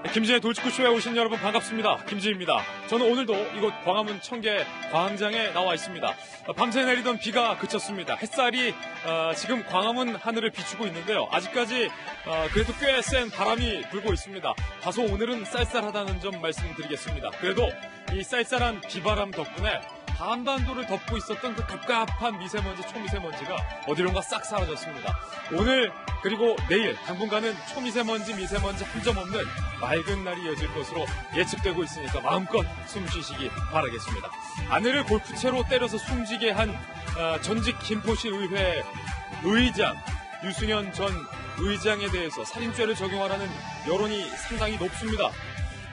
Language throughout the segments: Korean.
김지의 돌직구쇼에 오신 여러분 반갑습니다. 김지입니다. 저는 오늘도 이곳 광화문 청계 광장에 나와 있습니다. 밤새 내리던 비가 그쳤습니다. 햇살이 지금 광화문 하늘을 비추고 있는데요. 아직까지 그래도 꽤 센 바람이 불고 있습니다. 다소 오늘은 쌀쌀하다는 점 말씀드리겠습니다. 그래도 이 쌀쌀한 비바람 덕분에 한반도를 덮고 있었던 그 갑갑한 미세먼지, 초미세먼지가 어디론가 싹 사라졌습니다. 오늘 그리고 내일 당분간은 초미세먼지, 미세먼지 한 점 없는 맑은 날이 이어질 것으로 예측되고 있으니까 마음껏 숨 쉬시기 바라겠습니다. 아내를 골프채로 때려서 숨지게 한 전직 김포시 의회 의장 유승현 전 의장에 대해서 살인죄를 적용하라는 여론이 상당히 높습니다.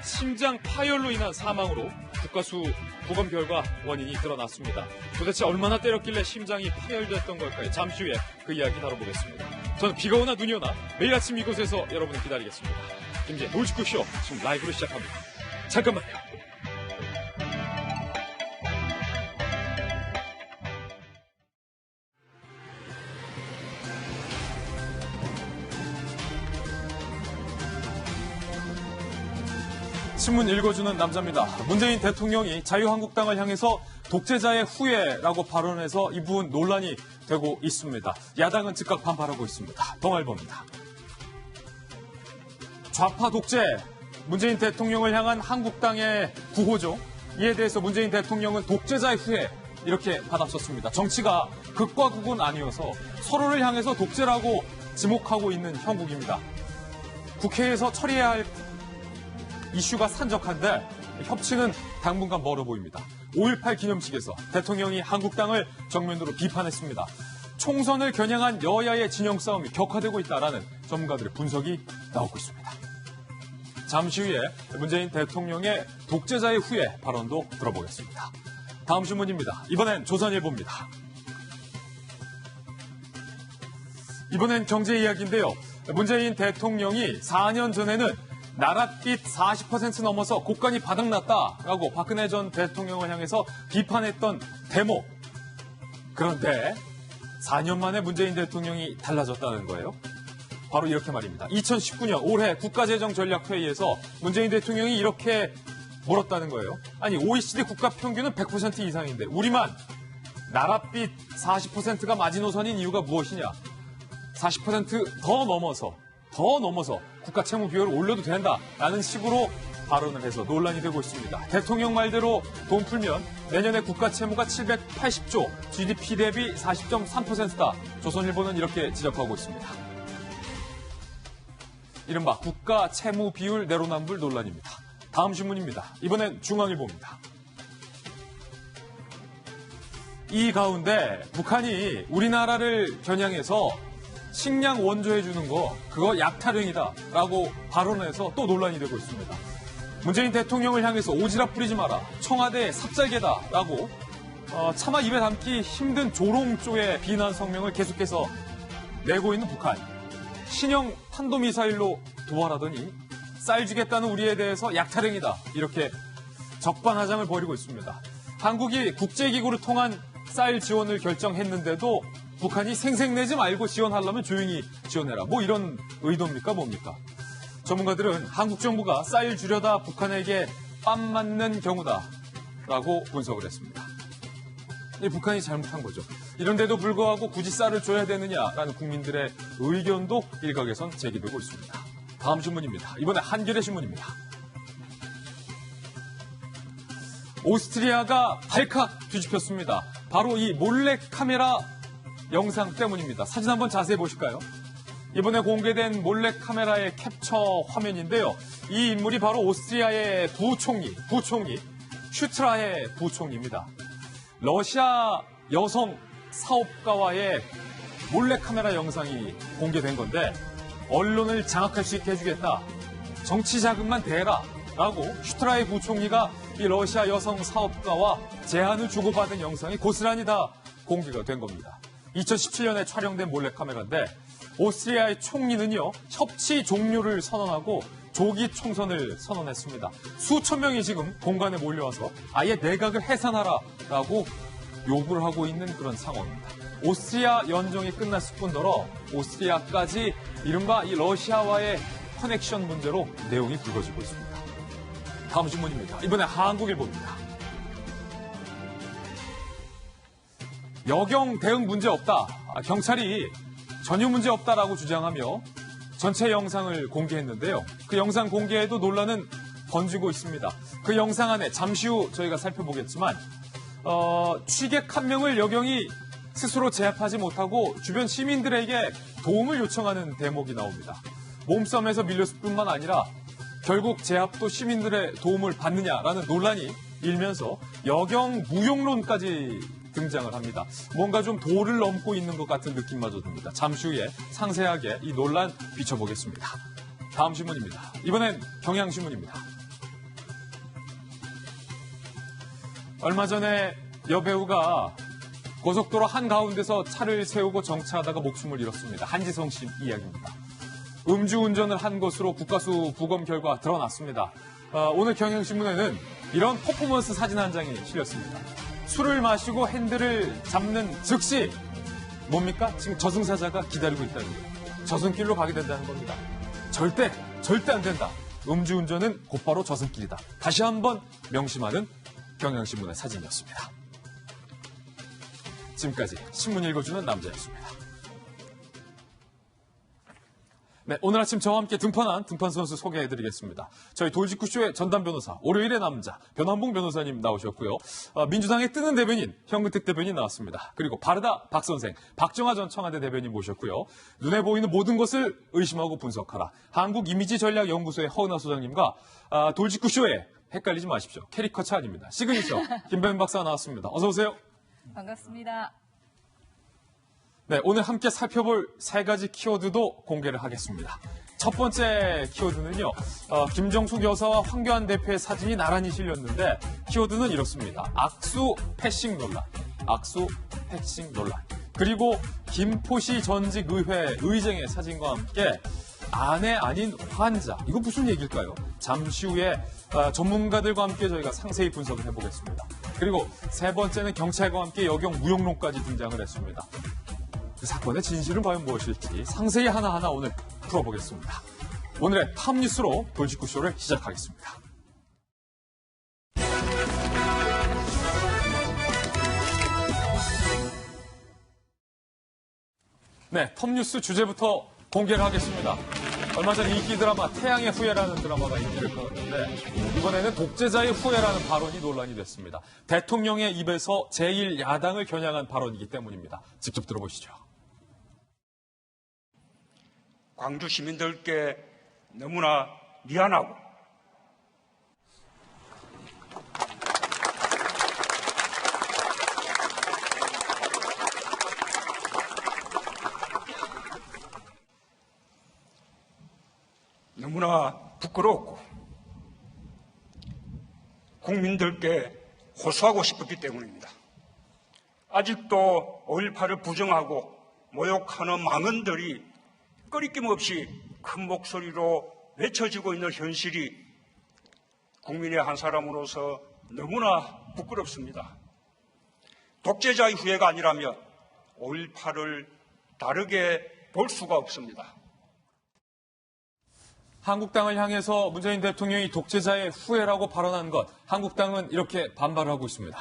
심장 파열로 인한 사망으로 국가수 부검 결과 원인이 드러났습니다. 도대체 얼마나 때렸길래 심장이 파열됐던 걸까요? 잠시 후에 그 이야기 다뤄보겠습니다. 저는 비가 오나 눈이 오나 매일 아침 이곳에서 여러분을 기다리겠습니다. 김지의 돌직구쇼 지금 라이브로 시작합니다. 잠깐만요. 신문 읽어주는 남자입니다. 문재인 대통령이 자유한국당을 향해서 독재자의 후예라고 발언해서 이 부분 논란이 되고 있습니다. 야당은 즉각 반발하고 있습니다. 동아일보입니다. 좌파 독재, 문재인 대통령을 향한 한국당의 구호죠. 이에 대해서 문재인 대통령은 독재자의 후예 이렇게 받아쳤습니다. 정치가 극과 극은 아니어서 서로를 향해서 독재라고 지목하고 있는 형국입니다. 국회에서 처리해야 할 이슈가 산적한데 협치는 당분간 멀어 보입니다. 5.18 기념식에서 대통령이 한국당을 정면으로 비판했습니다. 총선을 겨냥한 여야의 진영 싸움이 격화되고 있다라는 전문가들의 분석이 나오고 있습니다. 잠시 후에 문재인 대통령의 독재자의 후예 발언도 들어보겠습니다. 다음 신문입니다. 이번엔 조선일보입니다. 이번엔 경제 이야기인데요. 문재인 대통령이 4년 전에는 나랏빛 40% 넘어서 곡간이 바닥났다라고 박근혜 전 대통령을 향해서 비판했던 대목. 그런데 4년 만에 문재인 대통령이 달라졌다는 거예요. 바로 이렇게 말입니다. 2019년 올해 국가재정전략회의에서 문재인 대통령이 이렇게 물었다는 거예요. 아니 OECD 국가 평균은 100% 이상인데 우리만 나랏빛 40%가 마지노선인 이유가 무엇이냐. 40%더 넘어서 국가 채무 비율을 올려도 된다라는 식으로 발언을 해서 논란이 되고 있습니다. 대통령 말대로 돈 풀면 내년에 국가 채무가 780조, GDP 대비 40.3%다. 조선일보는 이렇게 지적하고 있습니다. 이른바 국가 채무 비율 내로남불 논란입니다. 다음 신문입니다. 이번엔 중앙일보입니다. 이 가운데 북한이 우리나라를 겨냥해서 식량 원조해주는 거 그거 약타령이다라고 발언해서 또 논란이 되고 있습니다. 문재인 대통령을 향해서 오지랖 뿌리지 마라. 청와대 삽살개다라고 차마 입에 담기 힘든 조롱조의 비난 성명을 계속해서 내고 있는 북한. 신형 탄도미사일로 도발하더니 쌀 주겠다는 우리에 대해서 약타령이다. 이렇게 적반하장을 벌이고 있습니다. 한국이 국제기구를 통한 쌀 지원을 결정했는데도 북한이 생색내지 말고 지원하려면 조용히 지원해라. 뭐 이런 의도입니까? 뭡니까? 전문가들은 한국 정부가 쌀 주려다 북한에게 빰 맞는 경우다라고 분석을 했습니다. 북한이 잘못한 거죠. 이런데도 불구하고 굳이 쌀을 줘야 되느냐라는 국민들의 의견도 일각에선 제기되고 있습니다. 다음 신문입니다. 이번에 한겨레 신문입니다. 오스트리아가 발칵 뒤집혔습니다. 바로 이 몰래카메라 영상 때문입니다. 사진 한번 자세히 보실까요? 이번에 공개된 몰래카메라의 캡처 화면인데요. 이 인물이 바로 오스트리아의 부총리 슈트라헤 부총리입니다. 러시아 여성 사업가와의 몰래카메라 영상이 공개된 건데 언론을 장악할 수 있게 해주겠다. 정치 자금만 대라. 라고 슈트라헤 부총리가 이 러시아 여성 사업가와 제안을 주고받은 영상이 고스란히 다 공개가 된 겁니다. 2017년에 촬영된 몰래카메라인데 오스트리아의 총리는요. 협치 종료를 선언하고 조기 총선을 선언했습니다. 수천 명이 지금 공간에 몰려와서 아예 내각을 해산하라라고 요구를 하고 있는 그런 상황입니다. 오스트리아 연정이 끝났을 뿐더러 오스트리아까지 이른바 이 러시아와의 커넥션 문제로 내용이 굵어지고 있습니다. 다음 신문입니다. 이번에 한국일보입니다. 여경 대응 문제 없다. 경찰이 전혀 문제 없다라고 주장하며 전체 영상을 공개했는데요. 그 영상 공개에도 논란은 번지고 있습니다. 그 영상 안에 잠시 후 저희가 살펴보겠지만 취객 한 명을 여경이 스스로 제압하지 못하고 주변 시민들에게 도움을 요청하는 대목이 나옵니다. 몸싸움에서 밀렸을 뿐만 아니라 결국 제압도 시민들의 도움을 받느냐라는 논란이 일면서 여경 무용론까지 등장을 합니다. 뭔가 좀 도를 넘고 있는 것 같은 느낌마저 듭니다. 잠시 후에 상세하게 이 논란 비춰보겠습니다. 다음 신문입니다. 이번엔 경향신문입니다. 얼마 전에 여배우가 고속도로 한가운데서 차를 세우고 정차하다가 목숨을 잃었습니다. 한지성 씨 이야기입니다. 음주운전을 한 것으로 국가수 부검 결과 드러났습니다. 오늘 경향신문에는 이런 퍼포먼스 사진 한 장이 실렸습니다. 술을 마시고 핸들을 잡는 즉시 뭡니까? 지금 저승사자가 기다리고 있다는 거예요. 저승길로 가게 된다는 겁니다. 절대 안 된다. 음주운전은 곧바로 저승길이다. 다시 한번 명심하는 경향신문의 사진이었습니다. 지금까지 신문 읽어주는 남자였습니다. 네, 오늘 아침 저와 함께 등판한 등판 선수 소개해드리겠습니다. 저희 돌직구쇼의 전담 변호사, 월요일의 남자, 변환봉 변호사님 나오셨고요. 민주당의 뜨는 대변인, 현근택 대변인 나왔습니다. 그리고 바르다 박 선생, 박정하 전 청와대 대변인 모셨고요. 눈에 보이는 모든 것을 의심하고 분석하라. 한국이미지전략연구소의 허은하 소장님과 돌직구쇼에 헷갈리지 마십시오. 캐리커처 아닙니다. 시그니처, 김변 박사 나왔습니다. 어서 오세요. 반갑습니다. 네, 오늘 함께 살펴볼 세 가지 키워드도 공개를 하겠습니다. 첫 번째 키워드는요, 김정숙 여사와 황교안 대표의 사진이 나란히 실렸는데, 키워드는 이렇습니다. 악수 패싱 논란. 악수 패싱 논란. 그리고 김포시 전직 의회 의쟁의 사진과 함께 아내 아닌 환자. 이거 무슨 얘기일까요? 잠시 후에 전문가들과 함께 저희가 상세히 분석을 해보겠습니다. 그리고 세 번째는 경찰과 함께 여경 무용론까지 등장을 했습니다. 그 사건의 진실은 과연 무엇일지 상세히 하나하나 오늘 풀어보겠습니다. 오늘의 탑뉴스로 돌직구쇼를 시작하겠습니다. 네, 톱뉴스 주제부터 공개를 하겠습니다. 얼마 전 인기 드라마 태양의 후예라는 드라마가 인기를 끌었는데 이번에는 독재자의 후예라는 발언이 논란이 됐습니다. 대통령의 입에서 제1야당을 겨냥한 발언이기 때문입니다. 직접 들어보시죠. 광주 시민들께 너무나 미안하고 너무나 부끄럽고 국민들께 호소하고 싶었기 때문입니다. 아직도 5.18을 부정하고 모욕하는 망언들이 꺼리낌 없이 큰 목소리로 외쳐지고 있는 현실이 국민의 한 사람으로서 너무나 부끄럽습니다. 독재자의 후예가 아니라면 5.18을 다르게 볼 수가 없습니다. 한국당을 향해서 문재인 대통령이 독재자의 후예라고 발언한 것, 한국당은 이렇게 반발을 하고 있습니다.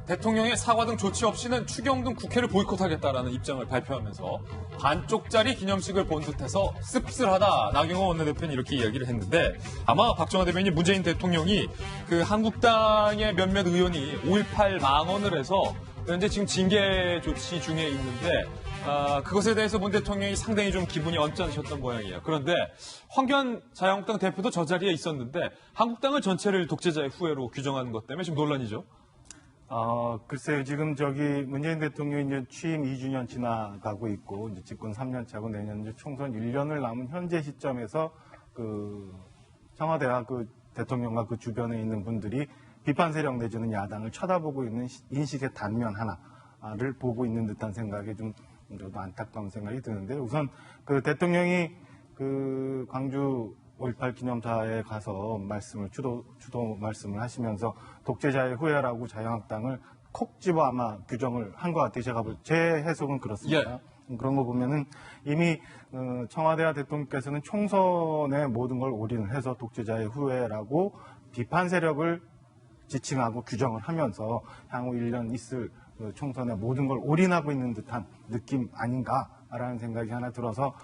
대통령의 사과 등 조치 없이는 추경 등 국회를 보이콧하겠다라는 입장을 발표하면서 반쪽짜리 기념식을 본 듯해서 씁쓸하다. 나경원 원내대표는 이렇게 이야기를 했는데 아마 박정하 대변인이 문재인 대통령이 그 한국당의 몇몇 의원이 5.18 망언을 해서 현재 지금 징계 조치 중에 있는데 그것에 대해서 문 대통령이 상당히 좀 기분이 언짢으셨던 모양이에요. 그런데 황교안 자유한국당 대표도 저 자리에 있었는데 한국당을 전체를 독재자의 후예로 규정하는 것 때문에 지금 논란이죠. 글쎄요. 지금 문재인 대통령이 이제 취임 2주년 지나가고 있고, 이제 집권 3년 차고 내년 이제 총선 1년을 남은 현재 시점에서 청와대와 대통령과 그 주변에 있는 분들이 비판 세력 내지는 야당을 쳐다보고 있는 인식의 단면 하나를 보고 있는 듯한 생각에 좀 안타까운 생각이 드는데, 우선 대통령이 광주 5.18 기념사에 가서 주도 말씀을 하시면서 독재자의 후예라고 자유한국당을 콕 집어 아마 규정을 한 것 같아요. 제 해석은 그렇습니다. 그런 거 보면은 이미 청와대와 대통령께서는 총선에 모든 걸 올인을 해서 독재자의 후예라고 비판 세력을 지칭하고 규정을 하면서 향후 1년 있을 총선에 모든 걸 올인하고 있는 듯한 느낌 아닌가라는 생각이 하나 들어서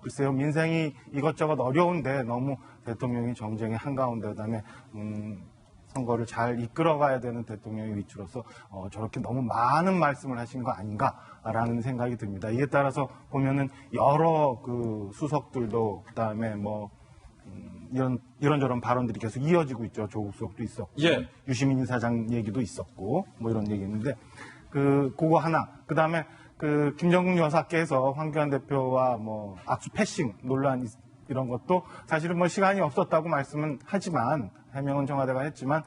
글쎄요, 민생이 이것저것 어려운데 너무 대통령이 정쟁의 한가운데 그다음에 선거를 잘 이끌어가야 되는 대통령의 위치로서 저렇게 너무 많은 말씀을 하신 거 아닌가라는 생각이 듭니다. 이에 따라서 보면은 여러 그 수석들도 그다음에 뭐 이런저런 발언들이 계속 이어지고 있죠. 조국 수석도 있었고, 예. 유시민 이사장 얘기도 있었고, 뭐 이런 얘기 있는데 그거 하나. 그다음에 김정국 여사께서 황교안 대표와 뭐 악수 패싱 논란 이런 것도 사실은 뭐 시간이 없었다고 말씀은 하지만 해명은 청와대가 했지만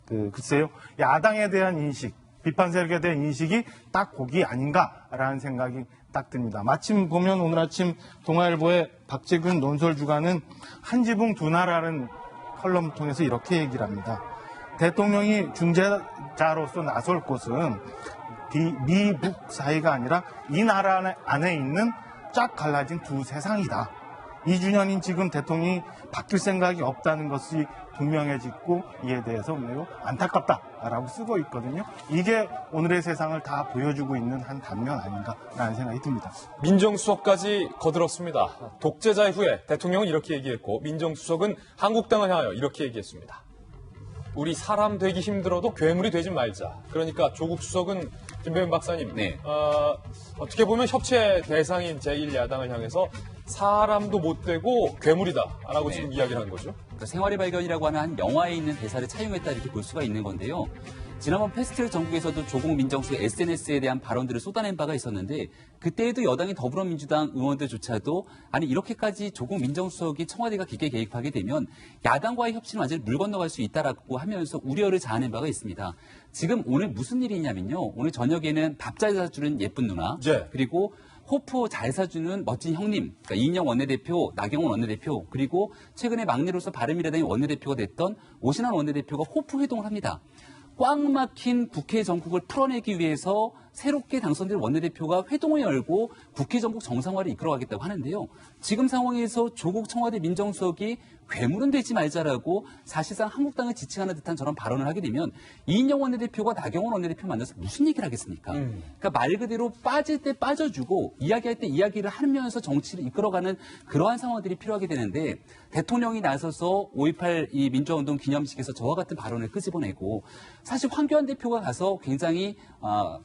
글쎄요, 야당에 대한 인식, 비판 세력에 대한 인식이 딱 거기 아닌가라는 생각이 딱 듭니다. 마침 보면 오늘 아침 동아일보의 박재균 논설 주간은 한 지붕 두 나라라는 컬럼 통해서 이렇게 얘기를 합니다. 대통령이 중재자로서 나설 곳은 미북 사이가 아니라 이 나라 안에 있는 쫙 갈라진 두 세상이다. 2주년인 지금 대통령이 바뀔 생각이 없다는 것이 분명해지고 이에 대해서 매우 안타깝다라고 쓰고 있거든요. 이게 오늘의 세상을 다 보여주고 있는 한 단면 아닌가라는 생각이 듭니다. 민정수석까지 거들었습니다. 독재자의 후예, 대통령은 이렇게 얘기했고 민정수석은 한국당을 향하여 이렇게 얘기했습니다. 우리 사람 되기 힘들어도 괴물이 되지 말자. 그러니까 조국 수석은 김배은 박사님, 네. 어떻게 보면 협치의 대상인 제1야당을 향해서 사람도 못 되고 괴물이다라고 네. 지금 이야기를 한 거죠. 그러니까 생활의 발견이라고 하는 한 영화에 있는 대사를 차용했다 이렇게 볼 수가 있는 건데요. 지난번 패스트트랙 정국에서도 조국 민정수석 SNS에 대한 발언들을 쏟아낸 바가 있었는데 그때에도 여당인 더불어민주당 의원들조차도 아니 이렇게까지 조국 민정수석이 청와대가 깊게 개입하게 되면 야당과의 협치는 완전히 물 건너갈 수 있다라고 하면서 우려를 자아낸 바가 있습니다. 지금 오늘 무슨 일이 있냐면요. 오늘 저녁에는 밥 잘 사주는 예쁜 누나 예. 그리고 호프 잘 사주는 멋진 형님, 그러니까 이인영 원내대표, 나경원 원내대표, 그리고 최근에 막내로서 바른미래당의 원내대표가 됐던 오신환 원내대표가 호프 회동을 합니다. 꽉 막힌 국회 정국을 풀어내기 위해서 새롭게 당선된 원내대표가 회동을 열고 국회 정국 정상화를 이끌어가겠다고 하는데요. 지금 상황에서 조국 청와대 민정수석이 괴물은 되지 말자라고 사실상 한국당을 지칭하는 듯한 저런 발언을 하게 되면 이인영 원내대표가 나경원 원내대표 만나서 무슨 얘기를 하겠습니까? 그러니까 말 그대로 빠질 때 빠져주고 이야기할 때 이야기를 하면서 정치를 이끌어가는 그러한 상황들이 필요하게 되는데 대통령이 나서서 5.18 이 민주화운동 기념식에서 저와 같은 발언을 끄집어내고 사실 황교안 대표가 가서 굉장히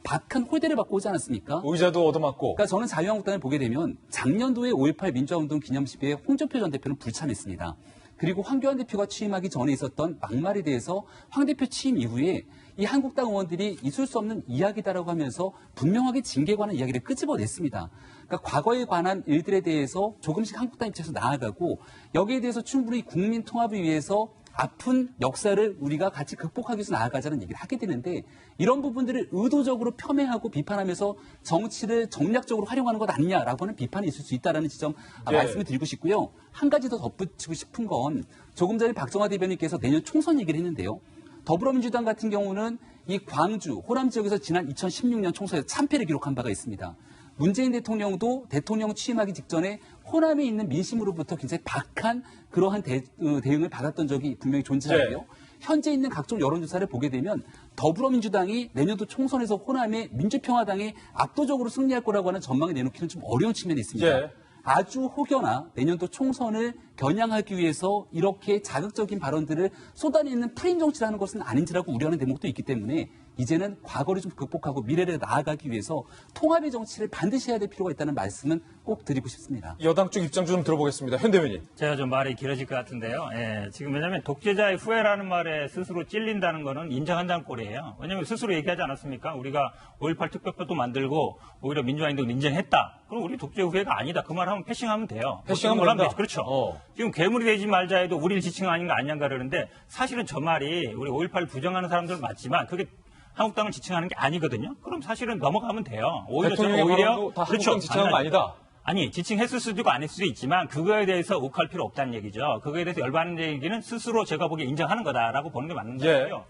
박한 홀대를 받고 오지 않았습니까? 의자도 얻어맞고. 그러니까 저는 자유한국당을 보게 되면 작년도에 5.18 민주화운동 기념식에 홍준표 전 대표는 불참했습니다. 그리고 황교안 대표가 취임하기 전에 있었던 막말에 대해서 황 대표 취임 이후에 이 한국당 의원들이 있을 수 없는 이야기다라고 하면서 분명하게 징계에 관한 이야기를 끄집어냈습니다. 그러니까 과거에 관한 일들에 대해서 조금씩 한국당 입장에서 나아가고 여기에 대해서 충분히 국민 통합을 위해서 아픈 역사를 우리가 같이 극복하기 위해서 나아가자는 얘기를 하게 되는데 이런 부분들을 의도적으로 폄훼하고 비판하면서 정치를 정략적으로 활용하는 것 아니냐라고 하는 비판이 있을 수 있다는 지점 예. 말씀을 드리고 싶고요. 한 가지 더 덧붙이고 싶은 건 조금 전에 박정화 대변인께서 내년 총선 얘기를 했는데요. 더불어민주당 같은 경우는 이 광주, 호남 지역에서 지난 2016년 총선에서 참패를 기록한 바가 있습니다. 문재인 대통령도 대통령 취임하기 직전에 호남에 있는 민심으로부터 굉장히 박한 그러한 대응을 받았던 적이 분명히 존재하고요. 네. 현재 있는 각종 여론조사를 보게 되면 더불어민주당이 내년도 총선에서 호남의 민주평화당이 압도적으로 승리할 거라고 하는 전망을 내놓기는 좀 어려운 측면이 있습니다. 예. 아주 혹여나 내년도 총선을 겨냥하기 위해서 이렇게 자극적인 발언들을 쏟아내는 프레임 정치라는 것은 아닌지라고 우려하는 대목도 있기 때문에 이제는 과거를 좀 극복하고 미래를 나아가기 위해서 통합의 정치를 반드시 해야 될 필요가 있다는 말씀은 꼭 드리고 싶습니다. 여당 쪽 입장 좀 들어보겠습니다. 현대변인. 제가 좀 말이 길어질 것 같은데요. 예, 지금 왜냐하면 독재자의 후예라는 말에 스스로 찔린다는 거는 인정한다는 꼴이에요. 왜냐하면 스스로 얘기하지 않았습니까? 우리가 5.18 특별법도 만들고 오히려 민주화운동 인정했다. 그럼 우리 독재 후예가 아니다. 그 말하면 패싱하면 돼요. 패싱하면 하면 된다. 되죠. 그렇죠. 어. 지금 괴물이 되지 말자 해도 우리를 지칭하는 거 아닌가 그러는데 사실은 저 말이 우리 5.18 부정하는 사람들은 맞지만 그게 한국당을 지칭하는 게 아니거든요. 그럼 사실은 넘어가면 돼요. 오히려 대통령의 발언도 다 한국당 지칭한 거 아니다. 아니, 지칭했을 수도 있고 안 했을 수도 있지만 그거에 대해서 욱할 필요 없다는 얘기죠. 그거에 대해서 열받는 얘기는 스스로 제가 보기에 인정하는 거다라고 보는 게 맞는 예. 거고요.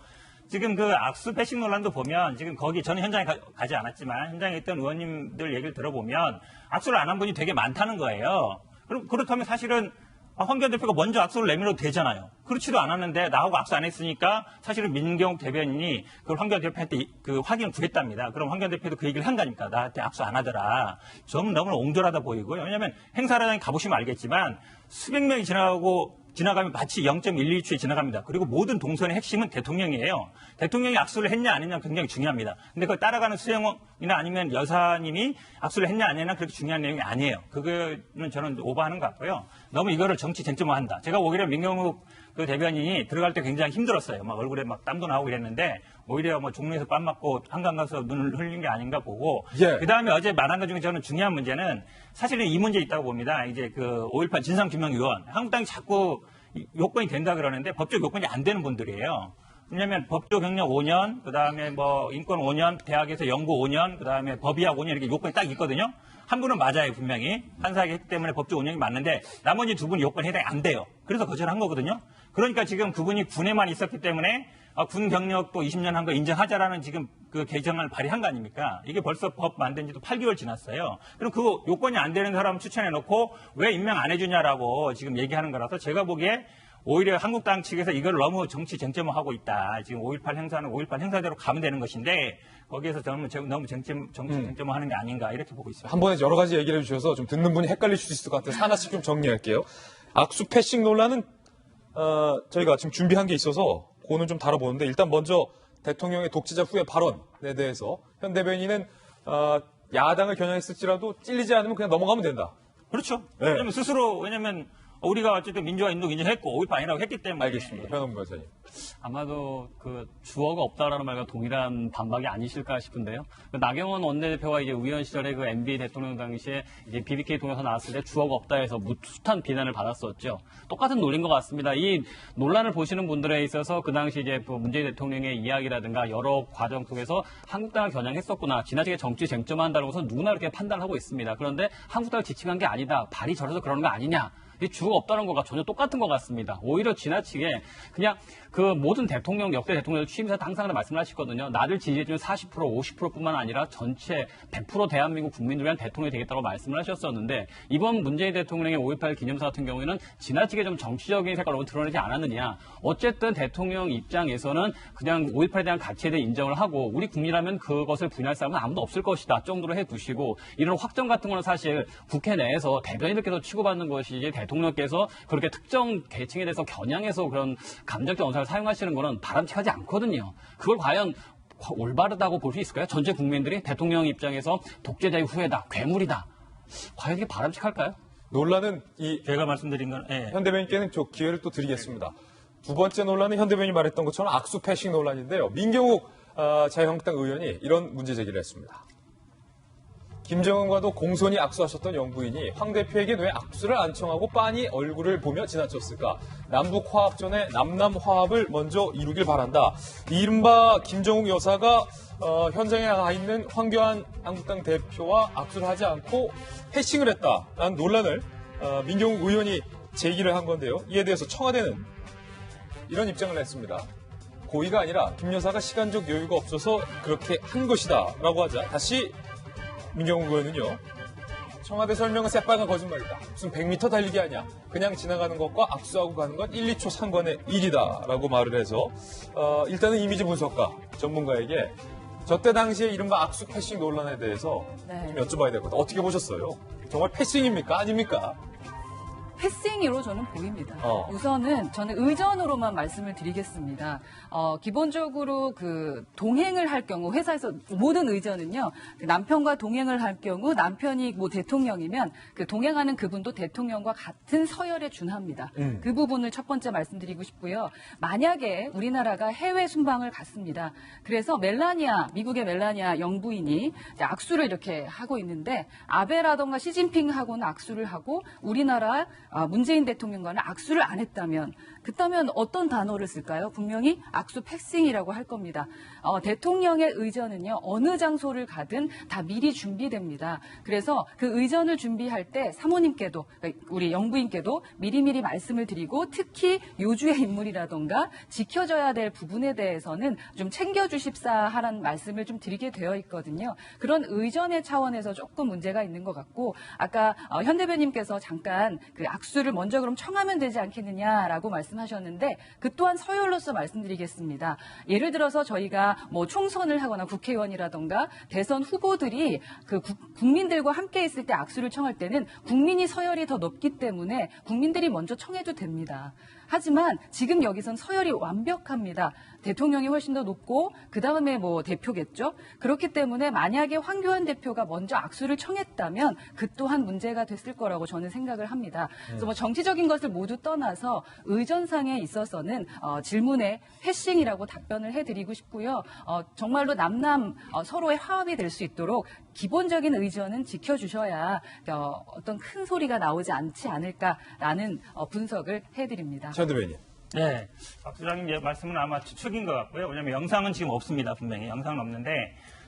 지금 그 악수 패싱 논란도 보면 지금 거기 저는 현장에 가지 않았지만 현장에 있던 의원님들 얘기를 들어보면 악수를 안 한 분이 되게 많다는 거예요. 그렇다면 사실은 황교안 대표가 먼저 악수를 내밀어도 되잖아요. 그렇지도 않았는데 나하고 악수 안 했으니까 사실은 민경욱 대변인이 그걸 황교안 대표한테 그 확인을 구했답니다. 그럼 황교안 대표도 그 얘기를 한 거니까 나한테 악수 안 하더라. 좀 너무 옹졸하다 보이고요. 왜냐하면 행사장에 가보시면 알겠지만 수백 명이 지나가면 마치 0.12초에 지나갑니다. 그리고 모든 동선의 핵심은 대통령이에요. 대통령이 악수를 했냐 안 했냐 굉장히 중요합니다. 근데 그걸 따라가는 수행이나 아니면 여사님이 악수를 했냐 안 했냐 그렇게 중요한 내용이 아니에요. 그거는 저는 오버하는 것 같고요. 너무 이거를 정치 쟁점화한다. 제가 오히려 민경욱 그 대변인이 들어갈 때 굉장히 힘들었어요. 막 얼굴에 막 땀도 나오고 이랬는데 오히려 뭐 종로에서 뺨 맞고 한강 가서 눈을 흘린 게 아닌가 보고 예. 그다음에 어제 말한 것 중에 저는 중요한 문제는 사실은 이 문제 있다고 봅니다. 이제 그 5.18 진상규명위원 한국당이 자꾸 요건이 된다 그러는데 법적 요건이 안 되는 분들이에요. 왜냐하면 법조 경력 5년, 그다음에 뭐 인권 5년, 대학에서 연구 5년, 그다음에 법의학 5년 이렇게 요건이 딱 있거든요. 한 분은 맞아요, 분명히. 판사하기 했기 때문에 법조 5년이 맞는데 나머지 두 분이 요건에 해당이 안 돼요. 그래서 거절한 거거든요. 그러니까 지금 그분이 군에만 있었기 때문에 군 경력도 20년 한 거 인정하자라는 지금 그 개정을 발의한 거 아닙니까? 이게 벌써 법 만든 지도 8개월 지났어요. 그럼 그 요건이 안 되는 사람 추천해 놓고 왜 임명 안 해주냐라고 지금 얘기하는 거라서 제가 보기에 오히려 한국당 측에서 이걸 너무 정치 쟁점화하고 있다. 지금 5.18 행사는 5.18 행사대로 가면 되는 것인데 거기에서 저는 너무 정치 쟁점화하는 게 아닌가 이렇게 보고 있습니다. 한 번에 여러 가지 얘기를 해주셔서 좀 듣는 분이 헷갈릴 수 있을 것 같아서 하나씩 좀 정리할게요. 악수 패싱 논란은 저희가 지금 준비한 게 있어서 그거는 좀 다뤄보는데 일단 먼저 대통령의 독재자 후의 발언에 대해서 현 대변인은 야당을 겨냥했을지라도 찔리지 않으면 그냥 넘어가면 된다. 그렇죠. 네. 왜냐면 스스로 왜냐면 우리가 어쨌든 민주화 인도 인정했고 5.18 아니라고 했기 때문에. 알겠습니다. 변호부 변호사님. 아마도 그 주어가 없다라는 말과 동일한 반박이 아니실까 싶은데요. 그 나경원 원내대표가 이제 의원 시절에 그 MB 대통령 당시에 이제 BBK 통해서 나왔을 때 주어가 없다 해서 숱한 비난을 받았었죠. 똑같은 논리인 것 같습니다. 이 논란을 보시는 분들에 있어서 그 당시 이제 문재인 대통령의 이야기라든가 여러 과정 속에서 한국당을 겨냥했었구나. 지나치게 정치 쟁점화한다는 것은 누구나 이렇게 판단을 하고 있습니다. 그런데 한국당을 지칭한 게 아니다. 발이 저려서 그러는 거 아니냐. 이 주어가 없다는 거가 전혀 똑같은 것 같습니다. 오히려 지나치게 그냥 그 모든 대통령, 역대 대통령 취임사 항상 말씀을 하시거든요. 나를 지지해주는 40%, 50%뿐만 아니라 전체 100% 대한민국 국민을 위한 대통령이 되겠다고 말씀을 하셨었는데 이번 문재인 대통령의 5.18 기념사 같은 경우에는 지나치게 좀 정치적인 색깔로 드러내지 않았느냐. 어쨌든 대통령 입장에서는 그냥 5.18에 대한 가치에 대해 인정을 하고 우리 국민이라면 그것을 부인할 사람은 아무도 없을 것이다 정도로 해두시고 이런 확정 같은 거는 사실 국회 내에서 대변인들께서 치고받는 것이지 대통령께서 그렇게 특정 계층에 대해서 겨냥해서 그런 감정적 언사를 사용하시는 거는 바람직하지 않거든요. 그걸 과연 올바르다고 볼 수 있을까요? 전체 국민들이 대통령 입장에서 독재자의 후예다, 괴물이다. 과연 이게 바람직할까요? 논란은 제가 말씀드린 건 현 대변인께는 저 기회를 또 드리겠습니다. 두 번째 논란은 현 대변인이 말했던 것처럼 악수 패싱 논란인데요. 민경욱 자유한국당 의원이 이런 문제 제기를 했습니다. 김정은과도 공손히 악수하셨던 영부인이 황 대표에게 왜 악수를 안 청하고 빤히 얼굴을 보며 지나쳤을까? 남북 화합 전에 남남 화합을 먼저 이루길 바란다. 이른바 김정욱 여사가 현장에 가 있는 황교안 한국당 대표와 악수를 하지 않고 패싱을 했다라는 논란을 민경욱 의원이 제기를 한 건데요. 이에 대해서 청와대는 이런 입장을 냈습니다. 고의가 아니라 김 여사가 시간적 여유가 없어서 그렇게 한 것이다 라고 하자 다시 민경욱 의원은요. 청와대 설명은 새빨간 거짓말이다. 무슨 100m 달리기 아니야. 그냥 지나가는 것과 악수하고 가는 건 1, 2초 상관의 일이다 라고 말을 해서 일단은 이미지 분석가 전문가에게 저때 당시에 이른바 악수 패싱 논란에 대해서 좀 여쭤봐야 될 것 같아요. 어떻게 보셨어요? 정말 패싱입니까? 아닙니까? 패싱으로 저는 보입니다. 우선은 저는 의전으로만 말씀을 드리겠습니다. 기본적으로 그 동행을 할 경우 회사에서 모든 의전은요. 그 남편과 동행을 할 경우 남편이 뭐 대통령이면 그 동행하는 그분도 대통령과 같은 서열에 준합니다. 그 부분을 첫 번째 말씀드리고 싶고요. 만약에 우리나라가 해외 순방을 갔습니다. 그래서 미국의 멜라니아 영부인이 이제 악수를 이렇게 하고 있는데 아베라던가 시진핑하고는 악수를 하고 우리나라 문재인 대통령과는 악수를 안 했다면 그렇다면 어떤 단어를 쓸까요? 분명히 악수 패싱이라고 할 겁니다. 대통령의 의전은요, 어느 장소를 가든 다 미리 준비됩니다. 그래서 그 의전을 준비할 때 사모님께도, 우리 영부인께도 미리미리 말씀을 드리고 특히 요주의 인물이라던가 지켜져야 될 부분에 대해서는 좀 챙겨주십사 하라는 말씀을 좀 드리게 되어 있거든요. 그런 의전의 차원에서 조금 문제가 있는 것 같고, 아까 현 대변인께서 잠깐 그 악수를 먼저 그럼 청하면 되지 않겠느냐라고 말씀하셨는데 그 또한 서열로서 말씀드리겠습니다. 예를 들어서 저희가 뭐 총선을 하거나 국회의원이라던가 대선 후보들이 그 국민들과 함께 있을 때 악수를 청할 때는 국민이 서열이 더 높기 때문에 국민들이 먼저 청해도 됩니다. 하지만 지금 여기선 서열이 완벽합니다. 대통령이 훨씬 더 높고 그 다음에 뭐 대표겠죠. 그렇기 때문에 만약에 황교안 대표가 먼저 악수를 청했다면 그 또한 문제가 됐을 거라고 저는 생각을 합니다. 그래서 뭐 정치적인 것을 모두 떠나서 의전상에 있어서는 질문에 패싱이라고 답변을 해드리고 싶고요. 정말로 남남 서로의 화합이 될 수 있도록 기본적인 의전은 지켜주셔야 어떤 큰 소리가 나오지 않지 않을까라는 분석을 해드립니다. 전 대변인. 네, 박 소장님 말씀은 아마 추측인 것 같고요. 왜냐하면 영상은 지금 없습니다. 분명히 영상은 없는데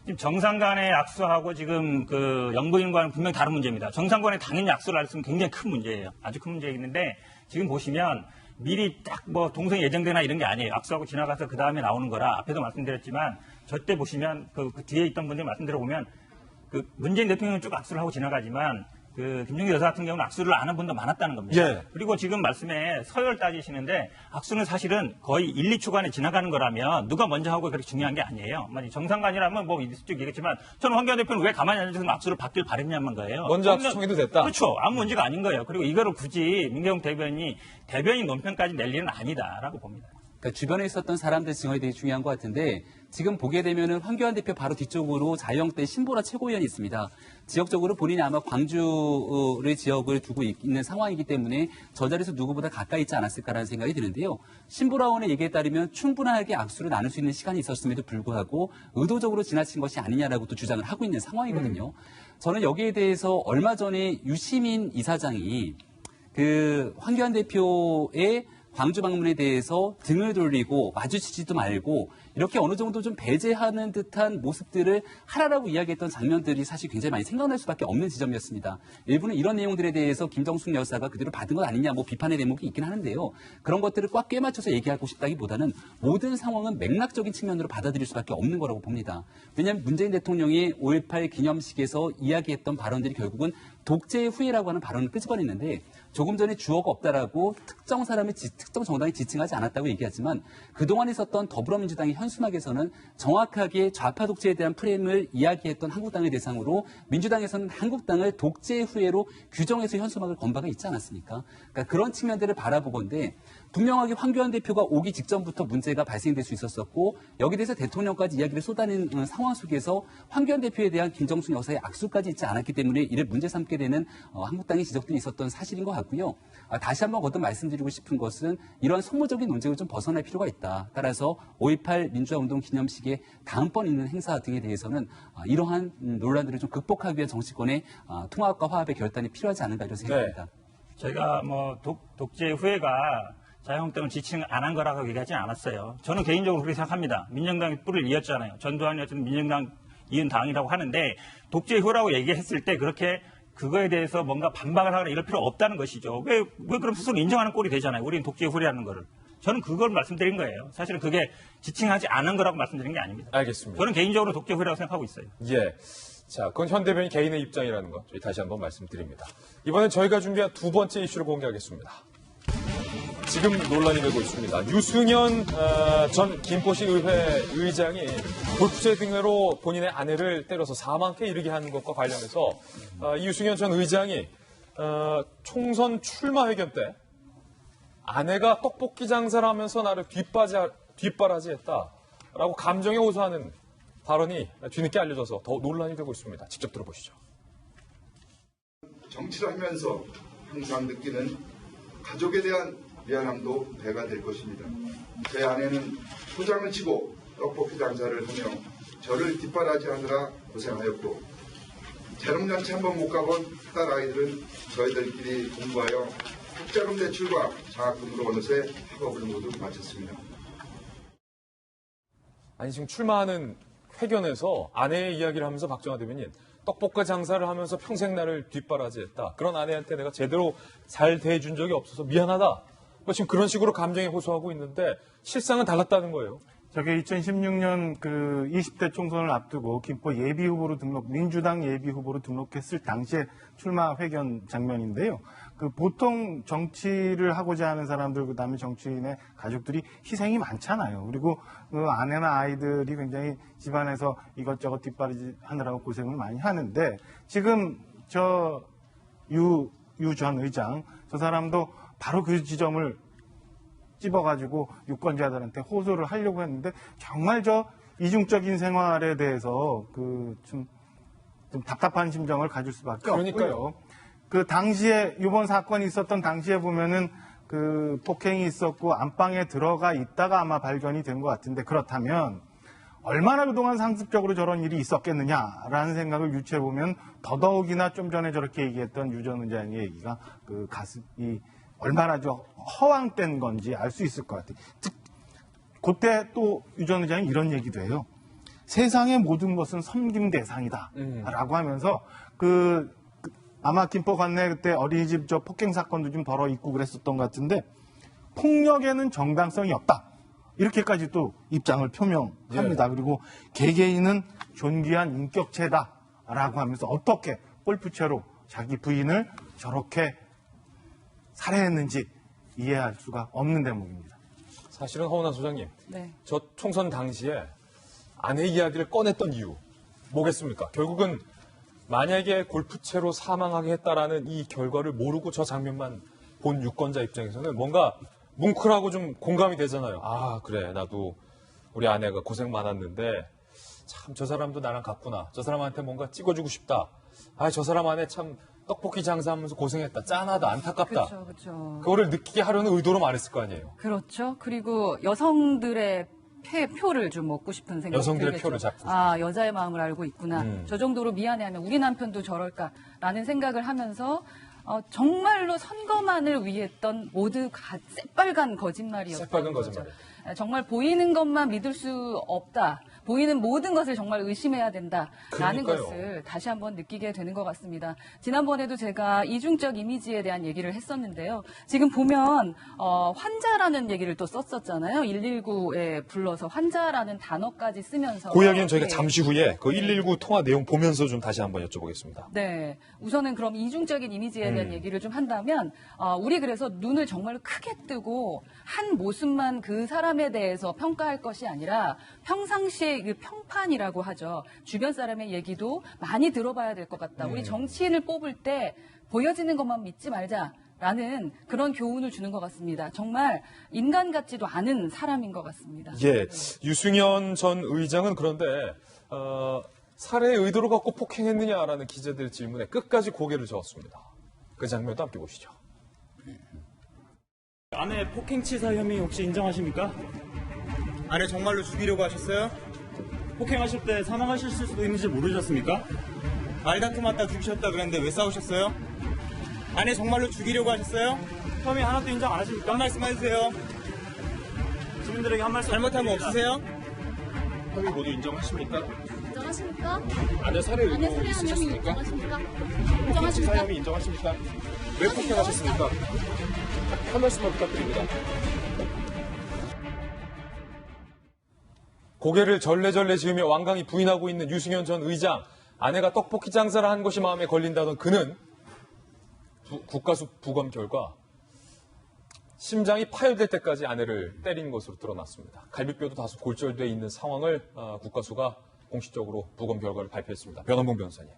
지금 정상 간의 악수하고 지금 그 영부인과는 분명히 다른 문제입니다. 정상 간에 당연히 악수를 할 수 있는 굉장히 큰 문제예요. 아주 큰 문제이는데 지금 보시면 미리 딱 뭐 동선이 예정되나 이런 게 아니에요. 악수하고 지나가서 그 다음에 나오는 거라 앞에도 말씀드렸지만 저때 보시면 그 뒤에 있던 분들 말씀드려보면 그 문재인 대통령은 쭉 악수를 하고 지나가지만 그 김종기 여사 같은 경우는 악수를 안 한 분도 많았다는 겁니다. 예. 그리고 지금 말씀에 서열 따지시는데 악수는 사실은 거의 1, 2초간에 지나가는 거라면 누가 먼저 하고 그렇게 중요한 게 아니에요. 만약 정상간이라면 뭐 있을 수 있겠지만 저는 황교안 대표는 왜 가만히 앉아서 악수를 받길 바랬냐는 거예요. 먼저 악수 청해도 됐다. 그렇죠. 아무 문제가 아닌 거예요. 그리고 이거를 굳이 민경욱 대변인 논평까지 낼 일은 아니다라고 봅니다. 그러니까 주변에 있었던 사람들 증언이 되게 중요한 것 같은데 지금 보게 되면은 황교안 대표 바로 뒤쪽으로 자유한국대 신보라 최고위원이 있습니다. 지역적으로 본인이 아마 광주의 지역을 두고 있는 상황이기 때문에 저 자리에서 누구보다 가까이 있지 않았을까라는 생각이 드는데요. 신보라 의원의 얘기에 따르면 충분하게 악수를 나눌 수 있는 시간이 있었음에도 불구하고 의도적으로 지나친 것이 아니냐라고 또 주장을 하고 있는 상황이거든요. 저는 여기에 대해서 얼마 전에 유시민 이사장이 그 황교안 대표의 광주 방문에 대해서 등을 돌리고 마주치지도 말고 이렇게 어느 정도 좀 배제하는 듯한 모습들을 하라라고 이야기했던 장면들이 사실 굉장히 많이 생각날 수밖에 없는 지점이었습니다. 일부는 이런 내용들에 대해서 김정숙 여사가 그대로 받은 것 아니냐 뭐 비판의 대목이 있긴 하는데요. 그런 것들을 꽉 꿰맞춰서 얘기하고 싶다기보다는 모든 상황은 맥락적인 측면으로 받아들일 수밖에 없는 거라고 봅니다. 왜냐하면 문재인 대통령이 5.18 기념식에서 이야기했던 발언들이 결국은 독재의 후예라고 하는 발언을 끄집어냈는데 조금 전에 주어가 없다라고 특정 사람의 특정 정당이 지칭하지 않았다고 얘기하지만 그동안 있었던 더불어민주당의 현수막에서는 정확하게 좌파 독재에 대한 프레임을 이야기했던 한국당을 대상으로 민주당에서는 한국당을 독재의 후예로 규정해서 현수막을 건 바가 있지 않았습니까? 그러니까 그런 측면들을 바라보건데 분명하게 황교안 대표가 오기 직전부터 문제가 발생될 수 있었었고 여기에 대해서 대통령까지 이야기를 쏟아낸 상황 속에서 황교안 대표에 대한 김정숙 여사의 악수까지 있지 않았기 때문에 이를 문제 삼게 되는 한국당의 지적들이 있었던 사실인 것 같고요. 다시 한번 거듭 말씀드리고 싶은 것은 이런 속물적인 논쟁을 좀 벗어날 필요가 있다. 따라서 5.18 민주화운동 기념식의 다음번 있는 행사 등에 대해서는 이러한 논란들을 좀 극복하기 위한 정치권의 통합과 화합의 결단이 필요하지 않은가 이런 생각입니다. 네. 저희가 뭐 독재 후예가 자유한국당을 지칭 안 한 거라고 얘기하지 않았어요. 저는 개인적으로 그렇게 생각합니다. 민정당이 뿔을 이었잖아요. 전두환이었던 민정당 이은 당이라고 하는데 독재 후라고 얘기했을 때 그렇게 그거에 대해서 뭔가 반박을 하거나 이럴 필요 없다는 것이죠. 왜 그럼 스스로 인정하는 꼴이 되잖아요. 우리는 독재 후라는 거를. 저는 그걸 말씀드린 거예요. 사실은 그게 지칭하지 않은 거라고 말씀드린 게 아닙니다. 알겠습니다. 저는 개인적으로 독재 후라고 생각하고 있어요. 예. 자, 그건 현 대변인 개인의 입장이라는 거 저희 다시 한번 말씀드립니다. 이번엔 저희가 준비한 두 번째 이슈를 공개하겠습니다. 지금 논란이 되고 있습니다. 유승현 전 김포시 의회 의장이 골프채 등으로 본인의 아내를 때려서 사망케 이르게 한 것과 관련해서 이 유승현 전 의장이 총선 출마 회견 때 아내가 떡볶이 장사를 하면서 나를 뒷바라지했다라고 감정에 호소하는 발언이 뒤늦게 알려져서 더 논란이 되고 있습니다. 직접 들어보시죠. 정치를 하면서 항상 느끼는 가족에 대한 미안함도 배가 될 것입니다. 제 아내는 포장을 치고 떡볶이 장사를 하며 저를 뒷바라지하느라 고생하였고 재롱잔치 한번 못 가본 딸 아이들은 저희들끼리 공부하여 국자금 대출과 장학금으로 어느새 학업을 모두 마쳤습니다. 아니 지금 출마하는 회견에서 아내의 이야기를 하면서 박정화 대변인 떡볶이 장사를 하면서 평생 나를 뒷바라지했다. 그런 아내한테 내가 제대로 잘 대해준 적이 없어서 미안하다. 뭐 지금 그런 식으로 감정에 호소하고 있는데 실상은 달랐다는 거예요. 저게 2016년 그 20대 총선을 앞두고 김포 예비후보로 민주당 예비후보로 등록했을 당시에 출마 회견 장면인데요. 그 보통 정치를 하고자 하는 사람들, 그 다음에 정치인의 가족들이 희생이 많잖아요. 그리고 그 아내나 아이들이 굉장히 집안에서 이것저것 뒷바라지 하느라고 고생을 많이 하는데 지금 저 유 전 의장, 저 사람도 바로 그 지점을 찝어가지고 유권자들한테 호소를 하려고 했는데 정말 저 이중적인 생활에 대해서 그 좀 답답한 심정을 가질 수밖에 없고요. 그 당시에 이번 사건이 있었던 당시에 보면은 그 폭행이 있었고 안방에 들어가 있다가 아마 발견이 된 것 같은데 그렇다면 얼마나 그동안 상습적으로 저런 일이 있었겠느냐라는 생각을 유추해 보면 더더욱이나 좀 전에 저렇게 얘기했던 유 전 의장의 얘기가 그 가슴이 얼마나 저 허황된 건지 알 수 있을 것 같아요. 그때 또 유 전 의장이 이런 얘기도 해요. 세상의 모든 것은 섬김 대상이다. 라고 하면서 아마 김포 관내 그때 어린이집 저 폭행 사건도 좀 덜어 있고 그랬었던 것 같은데 폭력에는 정당성이 없다. 이렇게까지 또 입장을 표명합니다. 그리고 개개인은 존귀한 인격체다. 라고 하면서 어떻게 골프채로 자기 부인을 저렇게 살해했는지 이해할 수가 없는 대목입니다. 사실은 허은하 소장님, 네. 저 총선 당시에 아내 이야기를 꺼냈던 이유 뭐겠습니까? 결국은 만약에 골프채로 사망하게 했다라는 이 결과를 모르고 저 장면만 본 유권자 입장에서는 뭔가 뭉클하고 좀 공감이 되잖아요. 아 그래 나도 우리 아내가 고생 많았는데 참 저 사람도 나랑 같구나. 저 사람한테 뭔가 찍어주고 싶다. 아 저 사람 안에 참 떡볶이 장사하면서 고생했다. 짠하다. 안타깝다. 그렇죠. 그거를 느끼게 하려는 의도로 말했을 거 아니에요. 그렇죠. 그리고 여성들의 표를 좀 먹고 싶은 생각이 여성들의 들겠죠. 표를 잡고 아, 여자의 마음을 알고 있구나. 저 정도로 미안해하면 우리 남편도 저럴까라는 생각을 하면서 정말로 선거만을 위했던 모두 새빨간 거짓말이었어요. 새빨간 거짓말. 정말 보이는 것만 믿을 수 없다. 보이는 모든 것을 정말 의심해야 된다라는 그러니까요. 것을 다시 한번 느끼게 되는 것 같습니다. 지난번에도 제가 이중적 이미지에 대한 얘기를 했었는데요. 지금 보면 환자라는 얘기를 또 썼었잖아요. 119에 불러서 환자라는 단어까지 쓰면서 그 이야기는 저희가 네. 잠시 후에 그 119 통화 내용 보면서 좀 다시 한번 여쭤보겠습니다. 네. 우선은 그럼 이중적인 이미지에 대한 얘기를 좀 한다면, 우리 그래서 눈을 정말 크게 뜨고 한 모습만 그 사람에 대해서 평가할 것이 아니라 평상시에 그 평판이라고 하죠. 주변 사람의 얘기도 많이 들어봐야 될 것 같다. 우리 정치인을 뽑을 때 보여지는 것만 믿지 말자라는 그런 교훈을 주는 것 같습니다. 정말 인간 같지도 않은 사람인 것 같습니다. 예, 유승현 전 의장은 그런데 살해 의도로 갖고 폭행했느냐라는 기자들 질문에 끝까지 고개를 저었습니다. 그 장면도 함께 보시죠. 아내 폭행치사 혐의 혹시 인정하십니까? 아내 정말로 죽이려고 하셨어요? 폭행하실 때 사망하실 수도 있는지 모르셨습니까? 말다툼하다 죽이셨다 그랬는데 왜 싸우셨어요? 아내 정말로 죽이려고 하셨어요? 혐의 하나도 인정 안 하십니까? 한 말씀 해주세요. 시민들에게 한 말씀. 잘못한 거 없으세요? 혐의 모두 인정하십니까? 인정하십니까? 아내 살해 의도 아내 살해한 혐의 인정하십니까? 인정하십니까? 혐의 인정하십니까? 왜 폭행하셨습니까? 한 말씀만 부탁드립니다. 고개를 절레절레 지으며 완강히 부인하고 있는 유승현 전 의장. 아내가 떡볶이 장사를 한 것이 마음에 걸린다던 그는 국가수 부검 결과 심장이 파열될 때까지 아내를 때린 것으로 드러났습니다. 갈비뼈도 다소 골절돼 있는 상황을 국가수가 공식적으로 부검 결과를 발표했습니다. 변원봉 변호사님.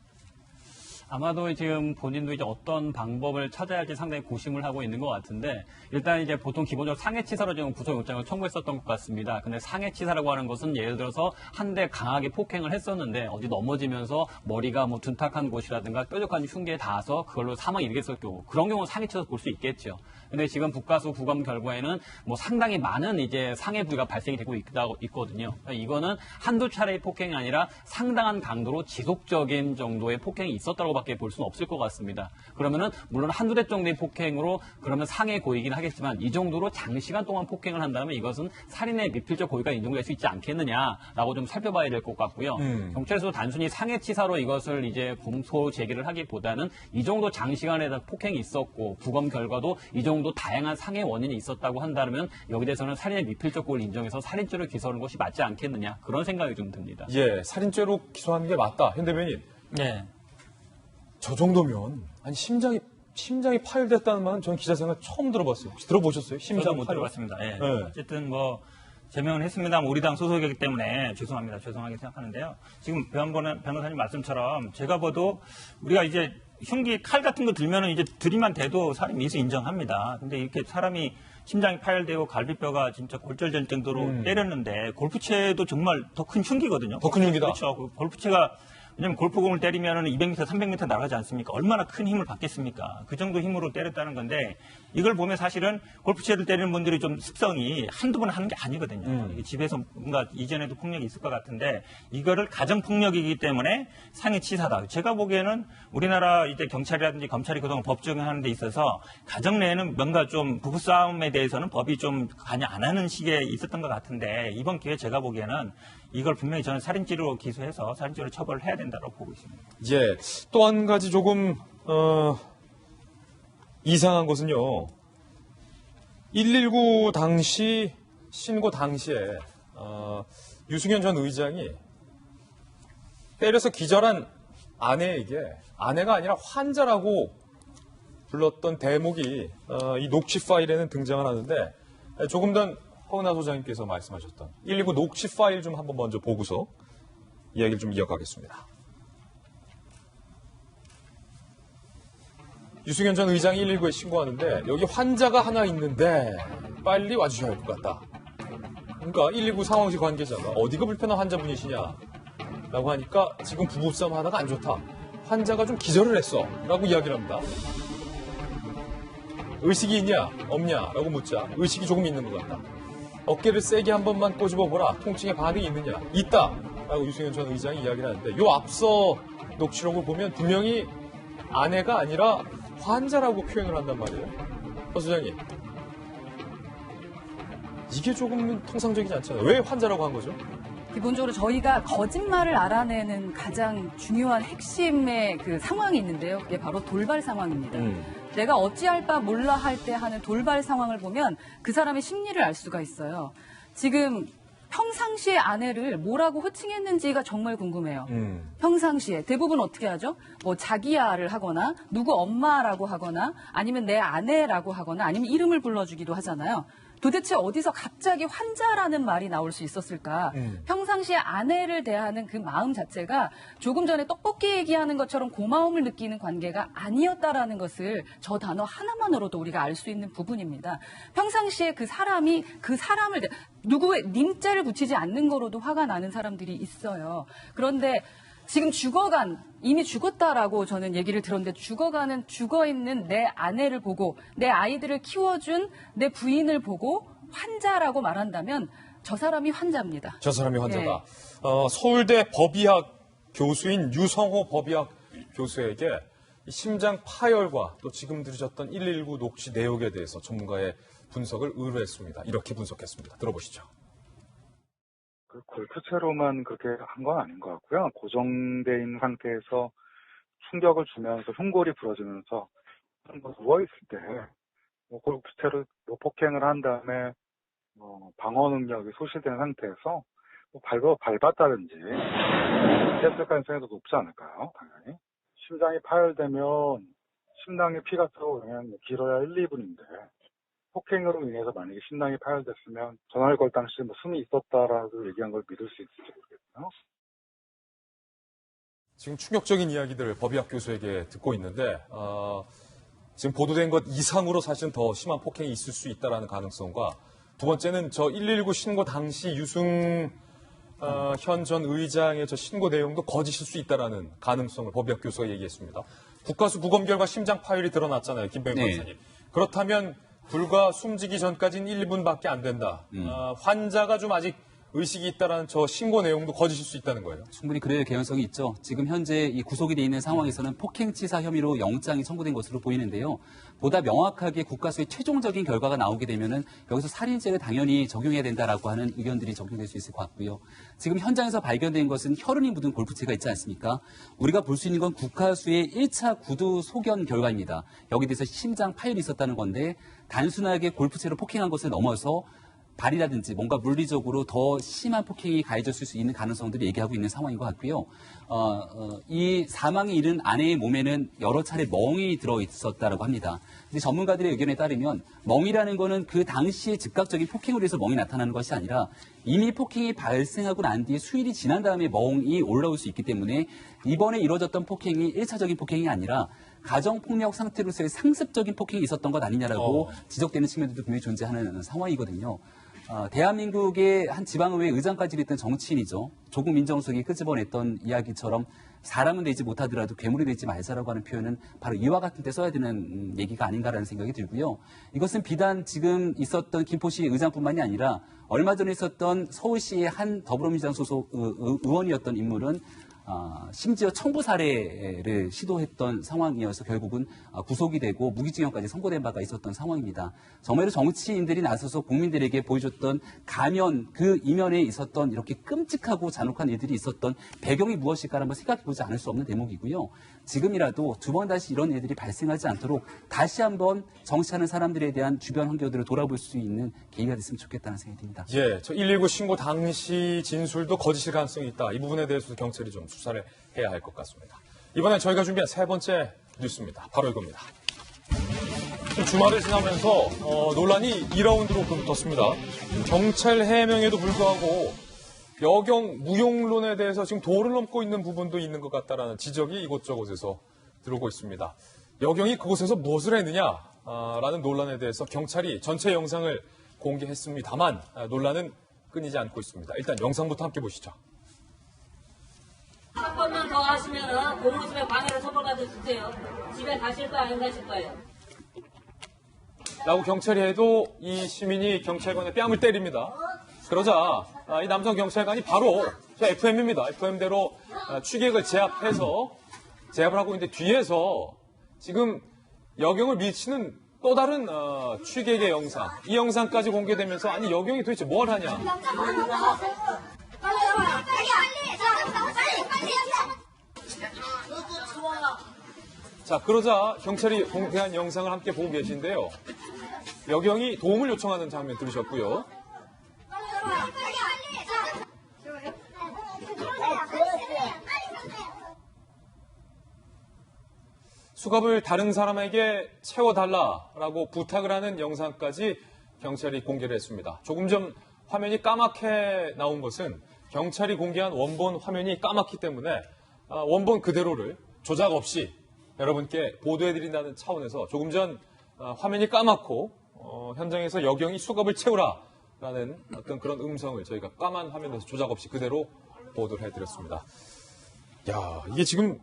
아마도 지금 본인도 이제 어떤 방법을 찾아야 할지 상당히 고심을 하고 있는 것 같은데, 일단 이제 보통 기본적으로 상해치사로 지금 구속영장을 청구했었던 것 같습니다. 근데 상해치사라고 하는 것은 예를 들어서 한 대 강하게 폭행을 했었는데 어디 넘어지면서 머리가 뭐 둔탁한 곳이라든가 뾰족한 흉기에 닿아서 그걸로 사망이 일겠을 경우, 그런 경우는 상해치사로 볼 수 있겠죠. 근데 지금 국가수 부검 결과에는 뭐 상당히 많은 이제 상해 부위가 발생이 되고 있거든요. 그러니까 이거는 한두 차례의 폭행이 아니라 상당한 강도로 지속적인 정도의 폭행이 있었다고 정도밖에 볼 수는 없을 것 같습니다. 그러면은 물론 한두 대 정도의 폭행으로 그러면 상해 고의이긴 하겠지만 이 정도로 장시간 동안 폭행을 한다면 이것은 살인의 미필적 고의가 인정될 수 있지 않겠느냐라고 좀 살펴봐야 될 것 같고요. 경찰에서 단순히 상해치사로 이것을 이제 공소 제기를 하기보다는 이 정도 장시간에 폭행이 있었고 부검 결과도 이 정도 다양한 상해 원인이 있었다고 한다면 여기 대해서는 살인의 미필적 고의를 인정해서 살인죄로 기소하는 것이 맞지 않겠느냐 그런 생각이 좀 듭니다. 예, 살인죄로 기소하는 게 맞다. 현 대변인. 네. 저 정도면 아니 심장이 파열됐다는 말은 저는 기자 생활 처음 들어봤어요. 혹시 들어보셨어요? 심장 못 파열? 들어봤습니다. 예. 네. 어쨌든 뭐 제명은 했습니다만 우리 당 소속이기 때문에 죄송하게 생각하는데요. 지금 변호사님 말씀처럼 제가 봐도 우리가 이제 흉기 칼 같은 거 들면은 이제 들이만 대도 살인 미수 인정합니다. 근데 이렇게 사람이 심장이 파열되고 갈비뼈가 진짜 골절될 정도로 때렸는데 골프채도 정말 더 큰 흉기거든요. 더 큰 흉기다. 그렇죠. 그 골프채가 왜냐면 골프공을 때리면 200m, 300m 나가지 않습니까? 얼마나 큰 힘을 받겠습니까? 그 정도 힘으로 때렸다는 건데 이걸 보면 사실은 골프채를 때리는 분들이 좀 습성이 한두 번 하는 게 아니거든요. 이게 집에서 뭔가 이전에도 폭력이 있을 것 같은데 이거를 가정폭력이기 때문에 상해치사다. 제가 보기에는 우리나라 이제 경찰이라든지 검찰이 그동안 법 적용하는 데 있어서 가정 내에는 뭔가 좀 부부싸움에 대해서는 법이 좀 관여 안 하는 시기에 있었던 것 같은데 이번 기회에 제가 보기에는 이걸 분명히 저는 살인죄로 기소해서 살인죄로 처벌을 해야 된다고 보고 있습니다. 예, 또 한 가지 조금 이상한 것은요. 119 당시 신고 당시에 유승현 전 의장이 때려서 기절한 아내에게 아내가 아니라 환자라고 불렀던 대목이 이 녹취 파일에는 등장을 하는데 조금 전 허은하 소장님께서 말씀하셨던 119 녹취 파일 좀 한번 먼저 보고서 이야기를 좀 이어가겠습니다. 유승현 전 의장이 119에 신고하는데 여기 환자가 하나 있는데 빨리 와주셔야 할 것 같다. 그러니까 119 상황실 관계자가 어디가 불편한 환자분이시냐 라고 하니까 지금 부부싸움 하다가 안 좋다. 환자가 좀 기절을 했어 라고 이야기를 합니다. 의식이 있냐 없냐 라고 묻자 의식이 조금 있는 것 같다. 어깨를 세게 한 번만 꼬집어보라. 통증에 반응이 있느냐? 있다 라고 유승현 전 의장이 이야기를 하는데 요 앞서 녹취록을 보면 분명히 아내가 아니라 환자라고 표현을 한단 말이에요. 허 소장님, 이게 조금은 통상적이지 않잖아요. 왜 환자라고 한 거죠? 기본적으로 저희가 거짓말을 알아내는 가장 중요한 핵심의 그 상황이 있는데요. 그게 바로 돌발 상황입니다. 내가 어찌할 바 몰라 할 때 하는 돌발 상황을 보면 그 사람의 심리를 알 수가 있어요. 지금 평상시에 아내를 뭐라고 호칭했는지가 정말 궁금해요. 평상시에 대부분 어떻게 하죠? 뭐 자기야를 하거나 누구 엄마라고 하거나 아니면 내 아내라고 하거나 아니면 이름을 불러주기도 하잖아요. 도대체 어디서 갑자기 환자라는 말이 나올 수 있었을까? 평상시에 아내를 대하는 그 마음 자체가 조금 전에 떡볶이 얘기하는 것처럼 고마움을 느끼는 관계가 아니었다라는 것을 저 단어 하나만으로도 우리가 알 수 있는 부분입니다. 평상시에 그 사람이 그 사람을 누구의 님자를 붙이지 않는 거로도 화가 나는 사람들이 있어요. 그런데 지금 이미 죽었다라고 저는 얘기를 들었는데 죽어있는 내 아내를 보고 내 아이들을 키워준 내 부인을 보고 환자라고 말한다면 저 사람이 환자입니다. 저 사람이 환자다. 네. 서울대 법의학 교수인 유성호 법의학 교수에게 심장 파열과 또 지금 들으셨던 119 녹취 내용에 대해서 전문가의 분석을 의뢰했습니다. 이렇게 분석했습니다. 들어보시죠. 그 골프채로만 그렇게 한 건 아닌 것 같고요. 고정돼 있는 상태에서 충격을 주면서 흉골이 부러지면서 누워있을 때 골프채로 폭행을 한 다음에 방어 능력이 소실된 상태에서 밟았다든지 했을 가능성이 더 높지 않을까요? 당연히. 심장이 파열되면 심장에 피가 들어오면 길어야 1, 2분인데 폭행으로 인해서 만약에 심장이 파열됐으면 전화를 걸 당시 숨이 있었다라고 얘기한 걸 믿을 수 있을지 모르겠어요. 지금 충격적인 이야기들을 법의학 교수에게 듣고 있는데 지금 보도된 것 이상으로 사실은 더 심한 폭행이 있을 수 있다는 가능성과 두 번째는 저 119 신고 당시 유승현 전 의장의 저 신고 내용도 거짓일 수 있다는 가능성을 법의학 교수가 얘기했습니다. 국가수 부검 결과 심장 파열이 드러났잖아요. 김병현 박사님. 그렇다면 불과 숨지기 전까지는 1분밖에 안 된다. 환자가 좀 아직 의식이 있다라는 저 신고 내용도 거짓일 수 있다는 거예요. 충분히 그럴 개연성이 있죠. 지금 현재 이 구속이 돼 있는 상황에서는 폭행치사 혐의로 영장이 청구된 것으로 보이는데요. 보다 명확하게 국가수의 최종적인 결과가 나오게 되면은 여기서 살인죄를 당연히 적용해야 된다라고 하는 의견들이 적용될 수 있을 것 같고요. 지금 현장에서 발견된 것은 혈흔이 묻은 골프채가 있지 않습니까? 우리가 볼 수 있는 건 국가수의 1차 구두 소견 결과입니다. 여기 대해서 심장 파열이 있었다는 건데 단순하게 골프채로 폭행한 것을 넘어서 발이라든지 뭔가 물리적으로 더 심한 폭행이 가해졌을 수 있는 가능성들을 얘기하고 있는 상황인 것 같고요. 이 사망에 이른 아내의 몸에는 여러 차례 멍이 들어있었다고 합니다. 근데 전문가들의 의견에 따르면 멍이라는 거는 그 당시에 즉각적인 폭행으로 해서 멍이 나타나는 것이 아니라 이미 폭행이 발생하고 난 뒤에 수일이 지난 다음에 멍이 올라올 수 있기 때문에 이번에 이루어졌던 폭행이 1차적인 폭행이 아니라 가정폭력 상태로서의 상습적인 폭행이 있었던 것 아니냐라고 지적되는 측면들도 분명히 존재하는 상황이거든요. 대한민국의 한 지방의회 의장까지 했던 정치인이죠. 조국 민정수석이 끄집어냈던 이야기처럼 사람은 되지 못하더라도 괴물이 되지 말자라고 하는 표현은 바로 이와 같은 때 써야 되는 얘기가 아닌가라는 생각이 들고요. 이것은 비단 지금 있었던 김포시 의장뿐만이 아니라 얼마 전에 있었던 서울시의 한 더불어민주당 소속 의원이었던 인물은 심지어 청부 살해를 시도했던 상황이어서 결국은 구속이 되고 무기징역까지 선고된 바가 있었던 상황입니다. 정말로 정치인들이 나서서 국민들에게 보여줬던 가면 그 이면에 있었던 이렇게 끔찍하고 잔혹한 일들이 있었던 배경이 무엇일까 한번 생각해보지 않을 수 없는 대목이고요. 지금이라도 두 번 다시 이런 일들이 발생하지 않도록 다시 한번 정치하는 사람들에 대한 주변 환경들을 돌아볼 수 있는 계기가 됐으면 좋겠다는 생각이 듭니다. 예, 저 119 신고 당시 진술도 거짓일 가능성이 있다. 이 부분에 대해서도 경찰이 좀 수사를 해야 할 것 같습니다. 이번엔 저희가 준비한 세 번째 뉴스입니다. 바로 이겁니다. 주말을 지나면서 논란이 2라운드로 붙었습니다. 경찰 해명에도 불구하고 여경 무용론에 대해서 지금 도를 넘고 있는 부분도 있는 것 같다라는 지적이 이곳저곳에서 들어오고 있습니다. 여경이 그곳에서 무엇을 했느냐라는 논란에 대해서 경찰이 전체 영상을 공개했습니다만 논란은 끊이지 않고 있습니다. 일단 영상부터 함께 보시죠. 한 번만 더 하시면은 공무집에 방해를 처벌받을 수 있어요. 집에 가실 거예요, 안 가실 거예요? 라고 경찰이 해도 이 시민이 경찰관의 뺨을 때립니다. 그러자 이 남성 경찰관이 바로 FM입니다. FM대로 취객을 제압을 하고 있는데 뒤에서 지금 여경을 밀치는 또 다른 취객의 영상, 이 영상까지 공개되면서 아니 여경이 도대체 뭘 하냐. 자, 그러자 경찰이 공개한 영상을 함께 보고 계신데요. 여경이 도움을 요청하는 장면 들으셨고요. 수갑을 다른 사람에게 채워달라라고 부탁을 하는 영상까지 경찰이 공개를 했습니다. 조금 전 화면이 까맣게 나온 것은 경찰이 공개한 원본 화면이 까맣기 때문에 원본 그대로를 조작 없이 여러분께 보도해드린다는 차원에서 조금 전 화면이 까맣고 현장에서 여경이 수갑을 채우라라는 어떤 그런 음성을 저희가 까만 화면에서 조작 없이 그대로 보도를 해드렸습니다. 야, 이게 지금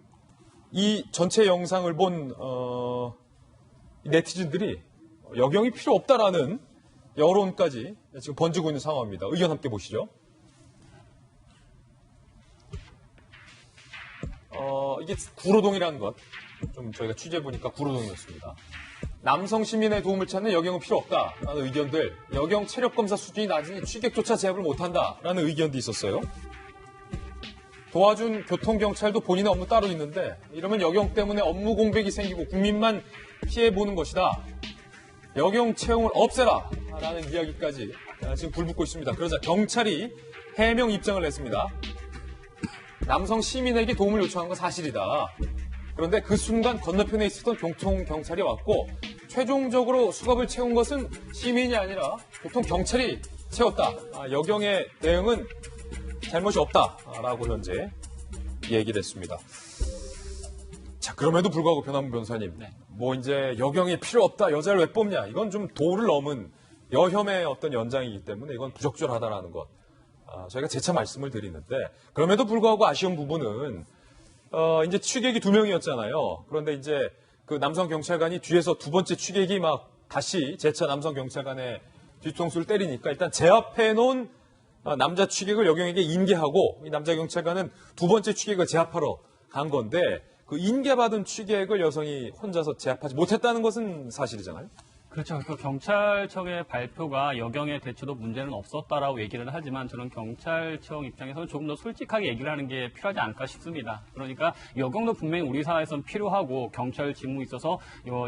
이 전체 영상을 본 네티즌들이 여경이 필요 없다라는 여론까지 지금 번지고 있는 상황입니다. 의견 함께 보시죠. 이게 구로동이라는 것, 좀 저희가 취재해보니까 구로동이었습니다. 남성 시민의 도움을 찾는 여경은 필요 없다라는 의견들, 여경 체력검사 수준이 낮으니 취객조차 제압을 못한다라는 의견도 있었어요. 도와준 교통경찰도 본인의 업무 따로 있는데 이러면 여경 때문에 업무 공백이 생기고 국민만 피해보는 것이다. 여경 채용을 없애라 라는 이야기까지 지금 불붙고 있습니다. 그러자 경찰이 해명 입장을 냈습니다. 남성 시민에게 도움을 요청한 건 사실이다. 그런데 그 순간 건너편에 있었던 교통경찰이 왔고 최종적으로 수갑을 채운 것은 시민이 아니라 교통경찰이 채웠다. 여경의 대응은 잘못이 없다라고 현재 얘기를 했습니다. 자, 그럼에도 불구하고 변함무 변호사님, 뭐 이제 여경이 필요 없다, 여자를 왜 뽑냐, 이건 좀 도를 넘은 여혐의 어떤 연장이기 때문에 이건 부적절하다라는 것, 저희가 재차 말씀을 드리는데 그럼에도 불구하고 아쉬운 부분은 이제 취객이 2명이었잖아요. 그런데 이제 그 남성 경찰관이 뒤에서 두 번째 취객이 막 다시 재차 남성 경찰관의 뒤통수를 때리니까 일단 제압해 놓은 남자 취객을 여경에게 인계하고 이 남자 경찰관은 두 번째 취객을 제압하러 간 건데 그 인계받은 취객을 여성이 혼자서 제압하지 못했다는 것은 사실이잖아요. 그렇죠. 그 경찰청의 발표가 여경의 대처도 문제는 없었다라고 얘기를 하지만 저는 경찰청 입장에서는 조금 더 솔직하게 얘기를 하는 게 필요하지 않을까 싶습니다. 그러니까 여경도 분명히 우리 사회에서는 필요하고 경찰 직무에 있어서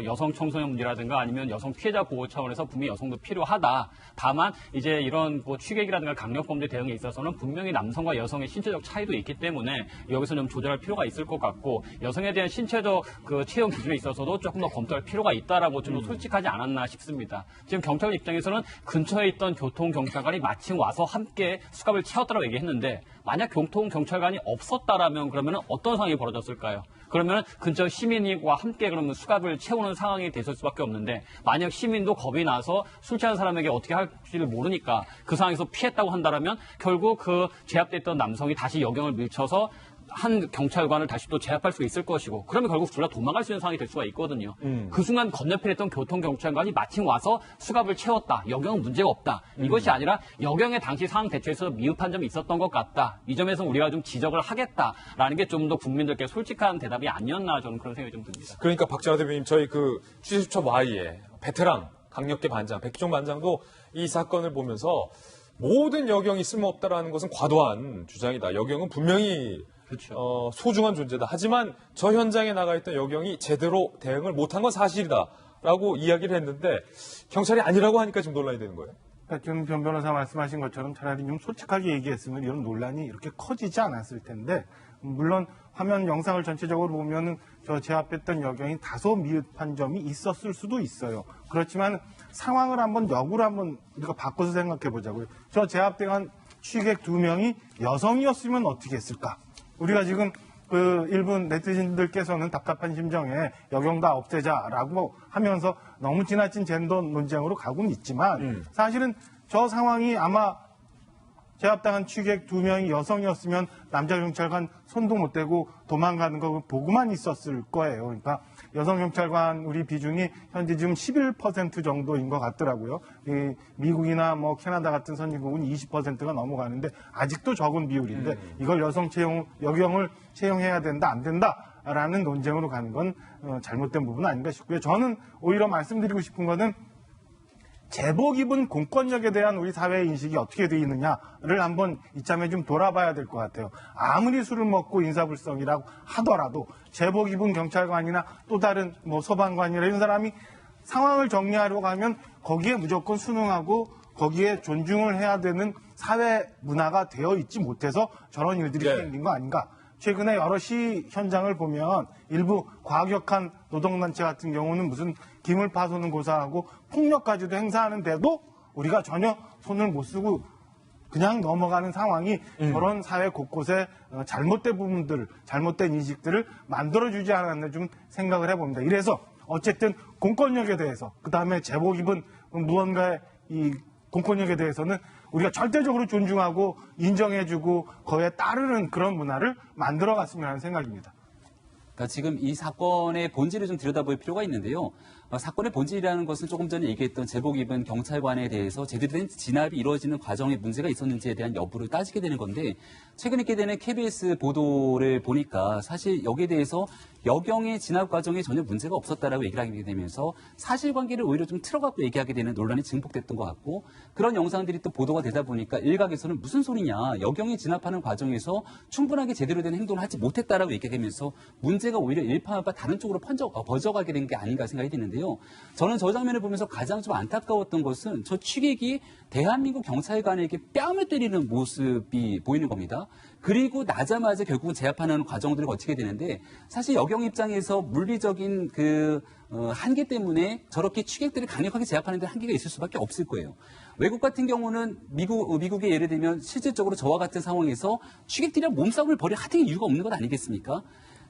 여성 청소년 문제라든가 아니면 여성 피해자 보호 차원에서 분명히 여성도 필요하다. 다만 이제 이런 뭐 취객이라든가 강력범죄 대응에 있어서는 분명히 남성과 여성의 신체적 차이도 있기 때문에 여기서 좀 조절할 필요가 있을 것 같고 여성에 대한 신체적 그 채용 기준에 있어서도 조금 더 검토할 필요가 있다라고 좀 더 솔직하지 않았나 싶습니다. 지금 경찰 입장에서는 근처에 있던 교통경찰관이 마침 와서 함께 수갑을 채웠다고 얘기했는데 만약 교통경찰관이 없었다라면 그러면 어떤 상황이 벌어졌을까요? 그러면 근처 시민과 함께 그러면 수갑을 채우는 상황이 됐을 수밖에 없는데 만약 시민도 겁이 나서 술 취한 사람에게 어떻게 할지를 모르니까 그 상황에서 피했다고 한다면 결국 그 제압됐던 남성이 다시 여경을 밀쳐서 한 경찰관을 다시 또 제압할 수 있을 것이고 그러면 결국 둘 다 도망갈 수 있는 상황이 될 수가 있거든요. 그 순간 건너편에 있던 교통경찰관이 마침 와서 수갑을 채웠다. 여경은 문제가 없다. 이것이 아니라 여경의 당시 상황 대처에서 미흡한 점이 있었던 것 같다. 이 점에서 우리가 좀 지적을 하겠다라는 게 좀 더 국민들께 솔직한 대답이 아니었나 저는 그런 생각이 좀 듭니다. 그러니까 박정화 대표님 저희 그 취재수첩 Y의 베테랑 강력계 반장 백종 반장도 이 사건을 보면서 모든 여경이 쓸모없다라는 것은 과도한 주장이다. 여경은 분명히 그렇죠. 소중한 존재다. 하지만 저 현장에 나가 있던 여경이 제대로 대응을 못한 건 사실이다라고 이야기를 했는데 경찰이 아니라고 하니까 지금 논란이 되는 거예요. 그러니까 지금 변 변호사 말씀하신 것처럼 차라리 좀 솔직하게 얘기했으면 이런 논란이 이렇게 커지지 않았을 텐데 물론 화면 영상을 전체적으로 보면은 저 제압했던 여경이 다소 미흡한 점이 있었을 수도 있어요. 그렇지만 상황을 역으로 한번 우리가 바꿔서 생각해 보자고요. 저 제압된 취객 2명이 여성이었으면 어떻게 했을까? 우리가 지금 그 일본 네티즌들께서는 답답한 심정에 여경 다 없애자라고 하면서 너무 지나친 젠더 논쟁으로 가고는 있지만 사실은 저 상황이 아마 제압당한 취객 2명이 여성이었으면 남자 경찰관 손도 못 대고 도망가는 거 보고만 있었을 거예요. 그러니까 여성 경찰관 우리 비중이 현재 지금 11% 정도인 것 같더라고요. 이 미국이나 뭐 캐나다 같은 선진국은 20%가 넘어가는데 아직도 적은 비율인데 이걸 여경을 채용해야 된다 안 된다라는 논쟁으로 가는 건 잘못된 부분 아닌가 싶고요. 저는 오히려 말씀드리고 싶은 거는 제복 입은 공권력에 대한 우리 사회의 인식이 어떻게 되어 있느냐를 한번 이참에 좀 돌아봐야 될 것 같아요. 아무리 술을 먹고 인사불성이라고 하더라도 제복 입은 경찰관이나 또 다른 뭐 소방관이나 이런 사람이 상황을 정리하려고 하면 거기에 무조건 순응하고 거기에 존중을 해야 되는 사회 문화가 되어 있지 못해서 저런 일들이 생긴 거 아닌가. 최근에 여러 시 현장을 보면 일부 과격한 노동단체 같은 경우는 무슨 기물 파손은 고사하고 폭력까지도 행사하는데도 우리가 전혀 손을 못 쓰고 그냥 넘어가는 상황이 저런 사회 곳곳에 잘못된 부분들, 잘못된 인식들을 만들어주지 않았나 좀 생각을 해봅니다. 이래서 어쨌든 공권력에 대해서 그다음에 제복 입은 무언가의 이 공권력에 대해서는 우리가 절대적으로 존중하고 인정해주고 거기에 따르는 그런 문화를 만들어갔으면 하는 생각입니다. 그러니까 지금 이 사건의 본질을 좀 들여다볼 필요가 있는데요. 사건의 본질이라는 것은 조금 전에 얘기했던 제복 입은 경찰관에 대해서 제대로 된 진압이 이루어지는 과정에 문제가 있었는지에 대한 여부를 따지게 되는 건데 최근에 있게 되는 KBS 보도를 보니까 사실 여기에 대해서 여경의 진압 과정에 전혀 문제가 없었다라고 얘기를 하게 되면서 사실관계를 오히려 좀 틀어갖고 얘기하게 되는 논란이 증폭됐던 것 같고 그런 영상들이 또 보도가 되다 보니까 일각에서는 무슨 소리냐 여경이 진압하는 과정에서 충분하게 제대로 된 행동을 하지 못했다라고 얘기하면서 문제가 오히려 일파만파 다른 쪽으로 번져가게 된 게 아닌가 생각이 드는데요. 저는 저 장면을 보면서 가장 좀 안타까웠던 것은 저 취객이 대한민국 경찰관에게 뺨을 때리는 모습이 보이는 겁니다. 그리고 나자마자 결국은 제압하는 과정들을 거치게 되는데 사실 여경 입장에서 물리적인 한계 때문에 저렇게 취객들을 강력하게 제압하는 데 한계가 있을 수밖에 없을 거예요. 외국 같은 경우는 미국의 예를 들면 실질적으로 저와 같은 상황에서 취객들이랑 몸싸움을 벌일 하등의 이유가 없는 것 아니겠습니까?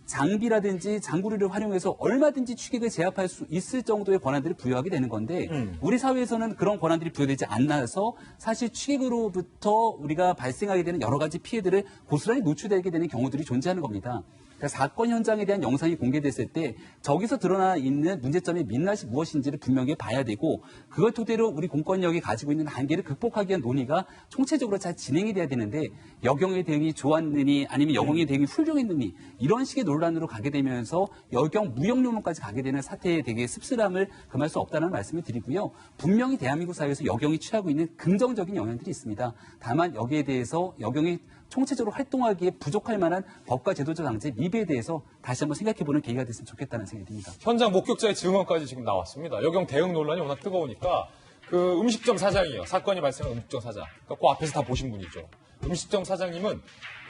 장비라든지 장구리를 활용해서 얼마든지 취객을 제압할 수 있을 정도의 권한들을 부여하게 되는 건데 우리 사회에서는 그런 권한들이 부여되지 않아서 사실 취객으로부터 우리가 발생하게 되는 여러 가지 피해들을 고스란히 노출되게 되는 경우들이 존재하는 겁니다. 그러니까 사건 현장에 대한 영상이 공개됐을 때 저기서 드러나 있는 문제점이 민낯이 무엇인지를 분명히 봐야 되고 그걸 토대로 우리 공권력이 가지고 있는 한계를 극복하기 위한 논의가 총체적으로 잘 진행이 돼야 되는데 여경의 대응이 좋았느니 아니면 여경의 대응이 훌륭했느니 이런 식의 논란으로 가게 되면서 여경 무용론까지 가게 되는 사태에 되게 씁쓸함을 금할 수 없다는 말씀을 드리고요. 분명히 대한민국 사회에서 여경이 취하고 있는 긍정적인 영향들이 있습니다. 다만 여기에 대해서 여경이 총체적으로 활동하기에 부족할 만한 법과 제도적 장치 미비에 대해서 다시 한번 생각해보는 계기가 됐으면 좋겠다는 생각이 듭니다. 현장 목격자의 증언까지 지금 나왔습니다. 여경 대응 논란이 워낙 뜨거우니까 그 음식점 사장이에요. 사건이 발생한 음식점 사장. 그러니까 그 앞에서 다 보신 분이죠. 음식점 사장님은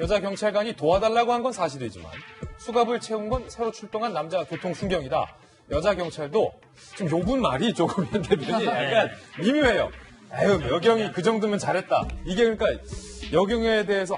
여자 경찰관이 도와달라고 한 건 사실이지만 수갑을 채운 건 새로 출동한 남자 교통순경이다. 여자 경찰도 지금 요분 말이 조금 현대들이 약간 미묘해요. 아유, 여경이 그 정도면 잘했다. 이게 그러니까 여경에 대해서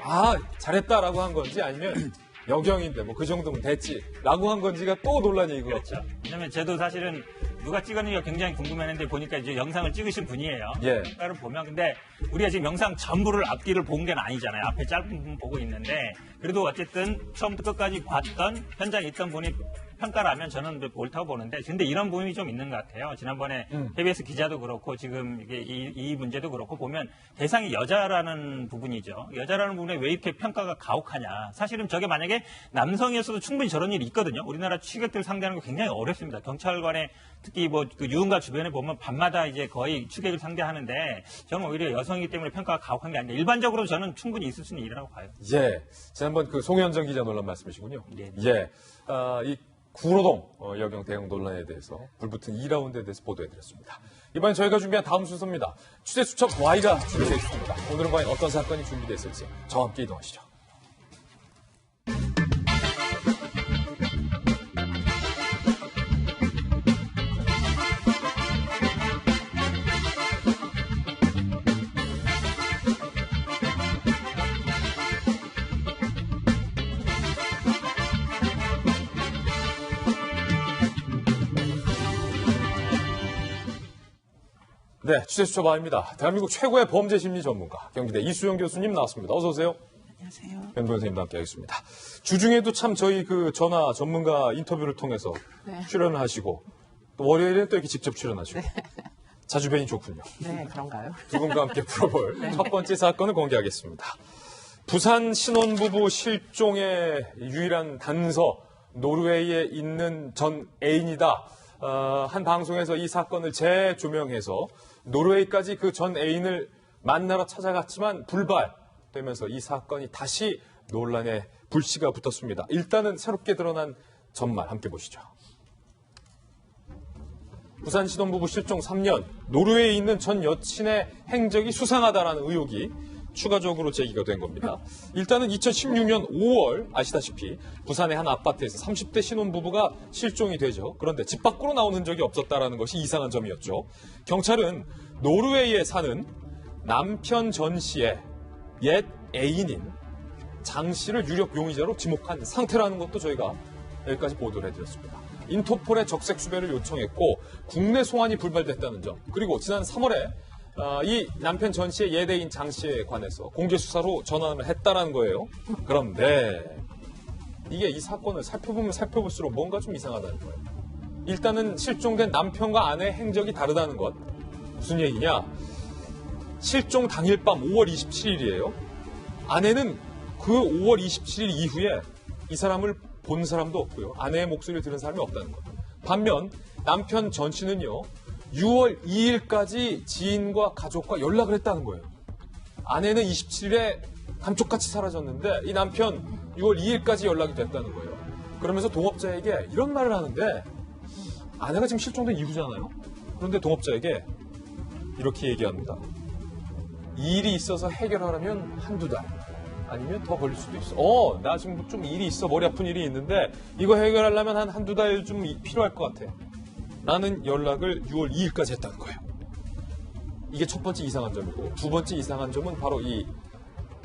잘했다라고 한 건지 아니면 여경인데 뭐 그 정도면 됐지라고 한 건지가 또 논란이 이거. 그렇죠. 왜냐면 저도 사실은 누가 찍었는지가 굉장히 궁금했는데 보니까 이제 영상을 찍으신 분이에요. 예. 그러니까 보면 근데 우리가 지금 영상 전부를 앞뒤를 본 게 아니잖아요. 앞에 짧은 부분 보고 있는데 그래도 어쨌든 처음부터 끝까지 봤던 현장에 있던 분이 평가라면 저는 옳다고 보는데 근데 이런 부분이 좀 있는 것 같아요. 지난번에 KBS 기자도 그렇고 지금 이게 이 문제도 그렇고 보면 대상이 여자라는 부분이죠. 여자라는 부분에 왜 이렇게 평가가 가혹하냐. 사실은 저게 만약에 남성이었어도 충분히 저런 일이 있거든요. 우리나라 취객들 상대하는 거 굉장히 어렵습니다. 경찰관의 특히 뭐 그 유흥가 주변에 보면 밤마다 이제 거의 취객을 상대하는데 저는 오히려 여성이기 때문에 평가가 가혹한 게 아니라 일반적으로 저는 충분히 있을 수 있는 일이라고 봐요. 예. 지난번 그 송현정 기자 논란 말씀이시군요. 네. 예. 이 구로동 여경 대응 논란에 대해서 불붙은 2라운드에 대해서 보도해드렸습니다. 이번엔 저희가 준비한 다음 순서입니다. 취재 수첩 Y가 준비되어 있습니다. 오늘은 과연 어떤 사건이 준비되어 있을지 저와 함께 이동하시죠. 네, 취재 수첩 Y입니다. 대한민국 최고의 범죄 심리 전문가 경기대 이수영 교수님 나왔습니다. 어서 오세요. 안녕하세요. 변 변호사님도 함께 하겠습니다. 주중에도 참 저희 그 전화 전문가 인터뷰를 통해서 출연을 하시고 또 월요일에 또 이렇게 직접 출연하시고 자주 뵈니 좋군요. 네, 그런가요? 두 분과 함께 풀어볼 첫 번째 사건을 공개하겠습니다. 부산 신혼부부 실종의 유일한 단서 노르웨이에 있는 전 애인이다. 한 방송에서 이 사건을 재조명해서 노르웨이까지 그 전 애인을 만나러 찾아갔지만 불발되면서 이 사건이 다시 논란에 불씨가 붙었습니다. 일단은 새롭게 드러난 전말 함께 보시죠. 부산 신혼부부 실종 3년, 노르웨이에 있는 전 여친의 행적이 수상하다라는 의혹이 추가적으로 제기가 된 겁니다. 일단은 2016년 5월 아시다시피 부산의 한 아파트에서 30대 신혼부부가 실종이 되죠. 그런데 집 밖으로 나오는 적이 없었다라는 것이 이상한 점이었죠. 경찰은 노르웨이에 사는 남편 전 씨의 옛 애인인 장 씨를 유력 용의자로 지목한 상태라는 것도 저희가 여기까지 보도를 해드렸습니다. 인터폴에 적색 수배를 요청했고 국내 송환이 불발됐다는 점, 그리고 지난 3월에 이 남편 전 씨의 예대인 장 씨에 관해서 공개 수사로 전환을 했다라는 거예요. 그런데 이게 이 사건을 살펴보면 살펴볼수록 뭔가 좀 이상하다는 거예요. 일단은 실종된 남편과 아내의 행적이 다르다는 것. 무슨 얘기냐? 실종 당일 밤 5월 27일이에요. 아내는 그 5월 27일 이후에 이 사람을 본 사람도 없고요. 아내의 목소리를 들은 사람이 없다는 것. 반면 남편 전 씨는요. 6월 2일까지 지인과 가족과 연락을 했다는 거예요. 아내는 27일에 감쪽같이 사라졌는데 이 남편 6월 2일까지 연락이 됐다는 거예요. 그러면서 동업자에게 이런 말을 하는데 아내가 지금 실종된 이후잖아요. 그런데 동업자에게 이렇게 얘기합니다. 이 일이 있어서 해결하려면 한두 달 아니면 더 걸릴 수도 있어. 나 지금 좀 일이 있어. 머리 아픈 일이 있는데 이거 해결하려면 한두 달 좀 필요할 것 같아. 라는 연락을 6월 2일까지 했다는 거예요. 이게 첫 번째 이상한 점이고 두 번째 이상한 점은 바로 이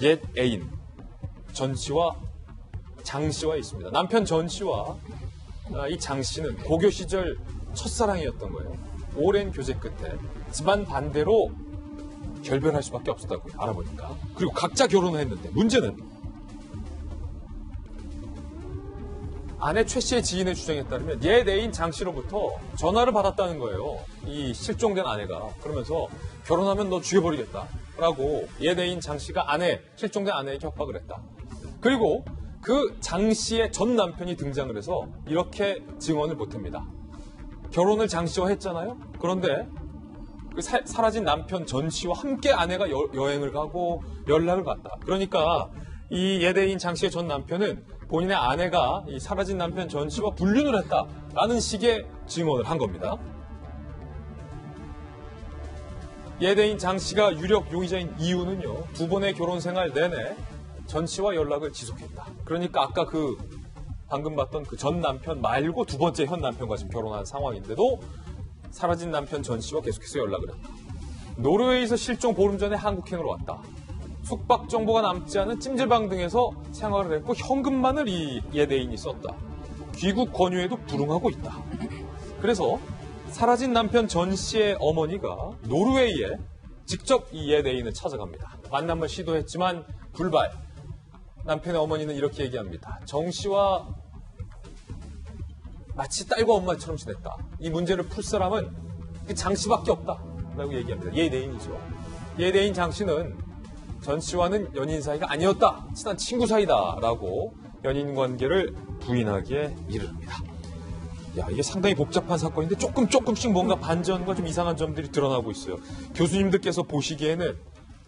옛 애인 전 씨와 장 씨와 있습니다. 남편 전 씨와 이 장 씨는 고교 시절 첫사랑이었던 거예요. 오랜 교제 끝에 집안 반대로 결별할 수밖에 없었다고요. 알아보니까. 그리고 각자 결혼을 했는데 문제는 아내 최 씨의 지인의 주장에 따르면 옛 애인 장 씨로부터 전화를 받았다는 거예요. 이 실종된 아내가. 그러면서 결혼하면 너 죽여버리겠다라고 옛 애인 장 씨가 실종된 아내에게 협박을 했다. 그리고 그 장 씨의 전 남편이 등장을 해서 이렇게 증언을 보탭니다. 결혼을 장 씨와 했잖아요. 그런데 그 사라진 남편 전 씨와 함께 아내가 여행을 가고 연락을 받다. 그러니까 이 옛 애인 장 씨의 전 남편은 본인의 아내가 이 사라진 남편 전 씨와 불륜을 했다라는 식의 증언을 한 겁니다. 옛 애인 장 씨가 유력 용의자인 이유는요. 두 번의 결혼 생활 내내 전 씨와 연락을 지속했다. 그러니까 아까 그 방금 봤던 그 전 남편 말고 두 번째 현 남편과 지금 결혼한 상황인데도 사라진 남편 전 씨와 계속해서 연락을 했다. 노르웨이에서 실종 보름 전에 한국행으로 왔다. 숙박 정보가 남지 않은 찜질방 등에서 생활을 했고 현금만을 이 옛 애인이 썼다. 귀국 권유에도 불응하고 있다. 그래서 사라진 남편 전 씨의 어머니가 노르웨이에 직접 이 옛 애인을 찾아갑니다. 만남을 시도했지만 불발. 남편의 어머니는 이렇게 얘기합니다. 정 씨와 마치 딸과 엄마처럼 지냈다. 이 문제를 풀 사람은 장 씨밖에 없다. 라고 얘기합니다. 옛 애인이죠. 옛 애인 장 씨는 전 씨와는 연인 사이가 아니었다. 친한 친구 사이다. 라고 연인 관계를 부인하기에 이릅니다. 야, 이게 상당히 복잡한 사건인데 조금씩 뭔가 반전과 좀 이상한 점들이 드러나고 있어요. 교수님들께서 보시기에는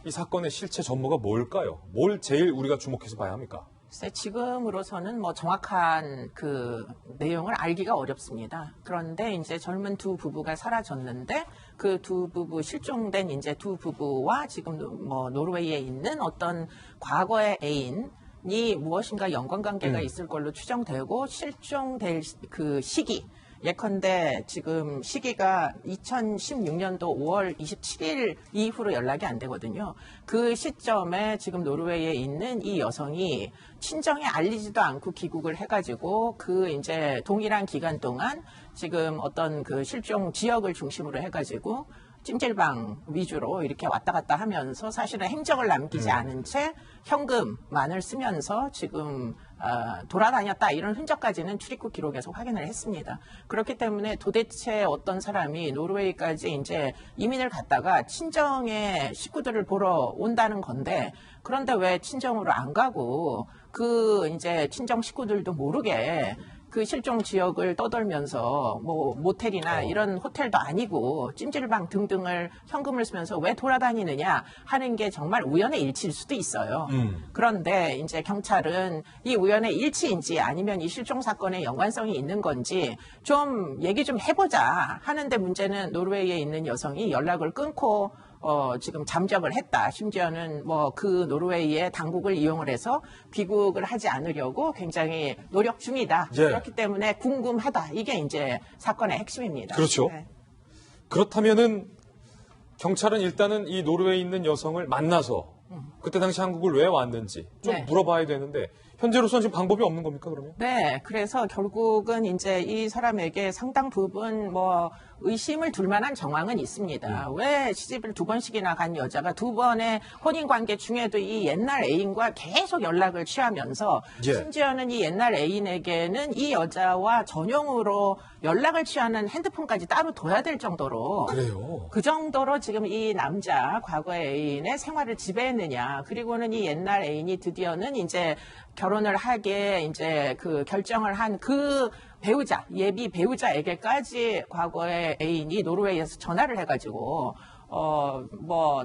이 사건의 실체 전모가 뭘까요? 뭘 제일 우리가 주목해서 봐야 합니까? 지금으로서는 뭐 정확한 그 내용을 알기가 어렵습니다. 그런데 이제 젊은 두 부부가 사라졌는데 그 두 부부 실종된 이제 두 부부와 지금 뭐 노르웨이에 있는 어떤 과거의 애인이 무엇인가 연관관계가 있을 걸로 추정되고 실종될 그 시기 예컨대 지금 시기가 2016년도 5월 27일 이후로 연락이 안 되거든요. 그 시점에 지금 노르웨이에 있는 이 여성이 친정에 알리지도 않고 귀국을 해가지고 그 이제 동일한 기간 동안 지금 어떤 그 실종 지역을 중심으로 해가지고 찜질방 위주로 이렇게 왔다 갔다 하면서 사실은 행적을 남기지 않은 채 현금만을 쓰면서 지금 돌아다녔다 이런 흔적까지는 출입국 기록에서 확인을 했습니다. 그렇기 때문에 도대체 어떤 사람이 노르웨이까지 이제 이민을 갔다가 친정의 식구들을 보러 온다는 건데 그런데 왜 친정으로 안 가고 그 이제 친정 식구들도 모르게 그 실종 지역을 떠돌면서 뭐 모텔이나 이런 호텔도 아니고 찜질방 등등을 현금을 쓰면서 왜 돌아다니느냐 하는 게 정말 우연의 일치일 수도 있어요. 그런데 이제 경찰은 이 우연의 일치인지 아니면 이 실종 사건에 연관성이 있는 건지 좀 얘기 좀 해보자 하는데 문제는 노르웨이에 있는 여성이 연락을 끊고 지금 잠적을 했다. 심지어는 뭐 그 노르웨이의 당국을 이용을 해서 귀국을 하지 않으려고 굉장히 노력 중이다. 예. 그렇기 때문에 궁금하다. 이게 이제 사건의 핵심입니다. 그렇죠. 네. 그렇다면은 경찰은 일단은 이 노르웨이에 있는 여성을 만나서 그때 당시 한국을 왜 왔는지 좀 네. 물어봐야 되는데 현재로서는 지금 방법이 없는 겁니까, 그러면? 네, 그래서 결국은 이제 이 사람에게 상당 부분 뭐 의심을 둘 만한 정황은 있습니다. 왜 시집을 두 번씩이나 간 여자가 두 번의 혼인 관계 중에도 이 옛날 애인과 계속 연락을 취하면서 예. 심지어는 이 옛날 애인에게는 이 여자와 전용으로 연락을 취하는 핸드폰까지 따로 둬야 될 정도로 그래요. 그 정도로 지금 이 남자 과거의 애인의 생활을 지배했느냐. 그리고는 이 옛날 애인이 드디어는 이제 결혼을 하게 이제 그 결정을 한 그 배우자, 예비 배우자에게까지 과거의 애인이 노르웨이에서 전화를 해가지고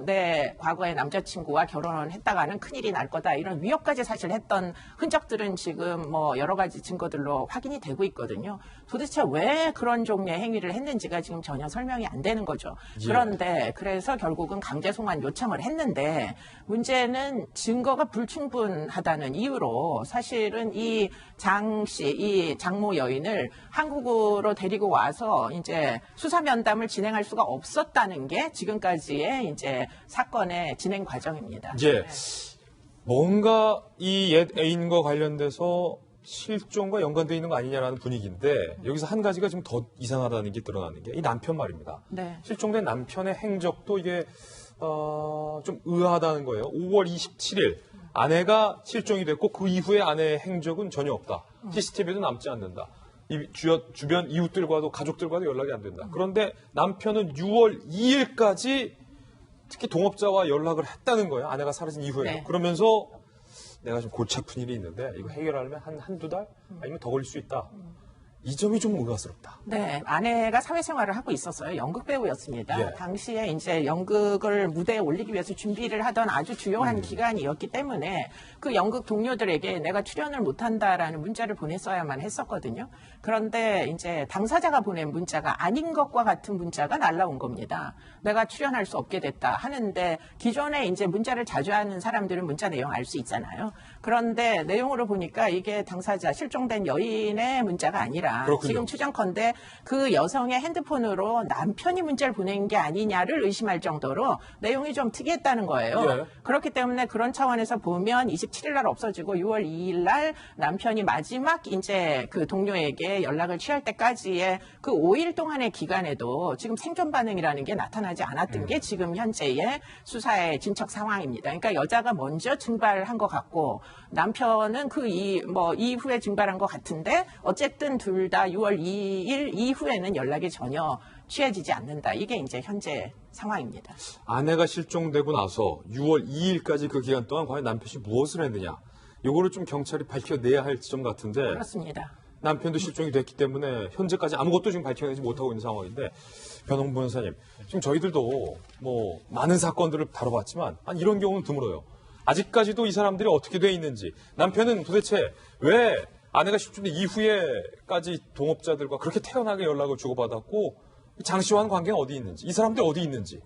내 과거의 남자친구와 결혼을 했다가는 큰일이 날 거다. 이런 위협까지 사실 했던 흔적들은 지금 뭐 여러 가지 증거들로 확인이 되고 있거든요. 도대체 왜 그런 종류의 행위를 했는지가 지금 전혀 설명이 안 되는 거죠. 예. 그런데 그래서 결국은 강제 송환 요청을 했는데 문제는 증거가 불충분하다는 이유로 사실은 이 장 씨, 이 장모 여인을 한국으로 데리고 와서 이제 수사 면담을 진행할 수가 없었다는 게 지금까지의 이제 사건의 진행 과정입니다. 예. 뭔가 이 옛 애인과 관련돼서 실종과 연관되어 있는 거 아니냐라는 분위기인데 여기서 한 가지가 좀 더 이상하다는 게 드러나는 게 이 남편 말입니다. 네. 실종된 남편의 행적도 이게 좀 의아하다는 거예요. 5월 27일 아내가 실종이 됐고 그 이후에 아내의 행적은 전혀 없다. CCTV도 남지 않는다. 주변 이웃들과도 가족들과도 연락이 안 된다. 그런데 남편은 6월 2일까지 특히 동업자와 연락을 했다는 거예요. 아내가 사라진 이후에. 네. 그러면서 내가 좀 골치 아픈 일이 있는데 이거 해결하려면 한두 달? 아니면 더 걸릴 수 있다. 이 점이 좀 의아스럽다. 네, 아내가 사회생활을 하고 있었어요. 연극 배우였습니다. 예. 당시에 이제 연극을 무대에 올리기 위해서 준비를 하던 아주 주요한 기간이었기 때문에 그 연극 동료들에게 내가 출연을 못한다라는 문자를 보냈어야만 했었거든요. 그런데 이제 당사자가 보낸 문자가 아닌 것과 같은 문자가 날라온 겁니다. 내가 출연할 수 없게 됐다 하는데 기존에 이제 문자를 자주 하는 사람들은 문자 내용 알 수 있잖아요. 그런데 내용으로 보니까 이게 당사자 실종된 여인의 문자가 아니라 그렇군요. 지금 추정컨대 그 여성의 핸드폰으로 남편이 문자를 보낸 게 아니냐를 의심할 정도로 내용이 좀 특이했다는 거예요. 예. 그렇기 때문에 그런 차원에서 보면 27일 날 없어지고 6월 2일 날 남편이 마지막 이제 그 동료에게 연락을 취할 때까지의 그 5일 동안의 기간에도 지금 생존 반응이라는 게 나타나지 않았던 게 지금 현재의 수사의 진척 상황입니다. 그러니까 여자가 먼저 증발한 것 같고 남편은 그 이후에 증발한 것 같은데 어쨌든 둘 다 6월 2일 이후에는 연락이 전혀 취해지지 않는다. 이게 이제 현재 상황입니다. 아내가 실종되고 나서 6월 2일까지 그 기간 동안 과연 남편이 무엇을 했느냐. 요거를 좀 경찰이 밝혀내야 할 지점 같은데. 그렇습니다. 남편도 실종이 됐기 때문에 현재까지 아무것도 지금 밝혀내지 못하고 있는 상황인데 변홍 변호사님, 지금 저희들도 뭐 많은 사건들을 다뤄봤지만 이런 경우는 드물어요. 아직까지도 이 사람들이 어떻게 돼 있는지, 남편은 도대체 왜 아내가 실종된 이후에까지 동업자들과 그렇게 태연하게 연락을 주고받았고 장 씨와는 관계가 어디 있는지, 이 사람들이 어디 있는지,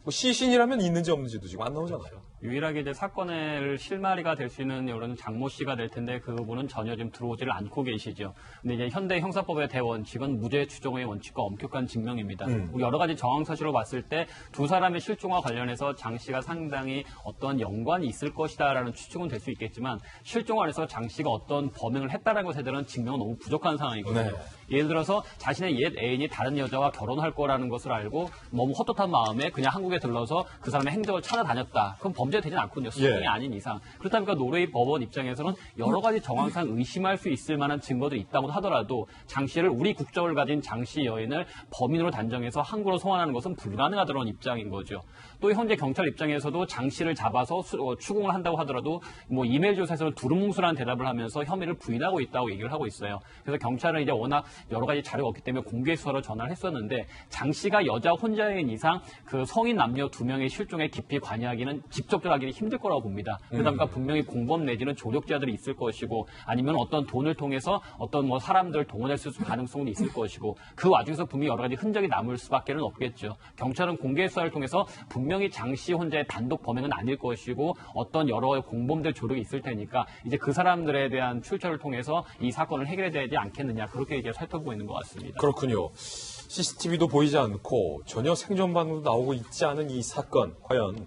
뭐 시신이라면 있는지 없는지도 지금 안 나오잖아요. 유일하게 이제 사건의 실마리가 될 수 있는 이런 장모 씨가 될 텐데 그분은 전혀 지금 들어오지를 않고 계시죠. 근데 이제 현대 형사법의 대원칙은 무죄 추정의 원칙과 엄격한 증명입니다. 우리 여러 가지 정황 사실로 봤을 때 두 사람의 실종과 관련해서 장 씨가 상당히 어떤 연관이 있을 것이다라는 추측은 될 수 있겠지만 실종 안에서 장 씨가 어떤 범행을 했다는 것에 대한 증명은 너무 부족한 상황이거든요. 네. 예를 들어서 자신의 옛 애인이 다른 여자와 결혼할 거라는 것을 알고 너무 헛헛한 마음에 그냥 한국에 들러서 그 사람의 행적을 찾아다녔다. 그럼 범죄가 되진 않거든요. 수능이 아닌 이상. 그렇다니까 노르웨이 법원 입장에서는 여러 가지 정황상 의심할 수 있을 만한 증거들이 있다고 하더라도 장 씨를 우리 국적을 가진 장 씨 여인을 범인으로 단정해서 항구로 송환하는 것은 불가능하다는 입장인 거죠. 또 현재 경찰 입장에서도 장 씨를 잡아서 추궁을 한다고 하더라도 뭐 이메일 조사에서 두루뭉술한 대답을 하면서 혐의를 부인하고 있다고 얘기를 하고 있어요. 그래서 경찰은 이제 워낙 여러 가지 자료가 없기 때문에 공개 수사로 전화를 했었는데 장 씨가 여자 혼자인 이상 그 성인 남녀 2명의 실종에 깊이 관여하기는 직접적으로 하기는 힘들 거라고 봅니다. 그러니까 분명히 공범 내지는 조력자들이 있을 것이고 아니면 어떤 돈을 통해서 어떤 뭐 사람들 동원했을 가능성이 있을 것이고 그 와중에서 분명히 여러 가지 흔적이 남을 수밖에는 없겠죠. 경찰은 공개 수사를 통해서 분명히 장 씨 혼자의 단독 범행은 아닐 것이고 어떤 여러 공범들 조력이 있을 테니까 이제 그 사람들에 대한 출처를 통해서 이 사건을 해결해야 되지 않겠느냐 그렇게 이제 살펴보고 있는 것 같습니다. 그렇군요. CCTV도 보이지 않고 전혀 생존 반응도 나오고 있지 않은 이 사건 과연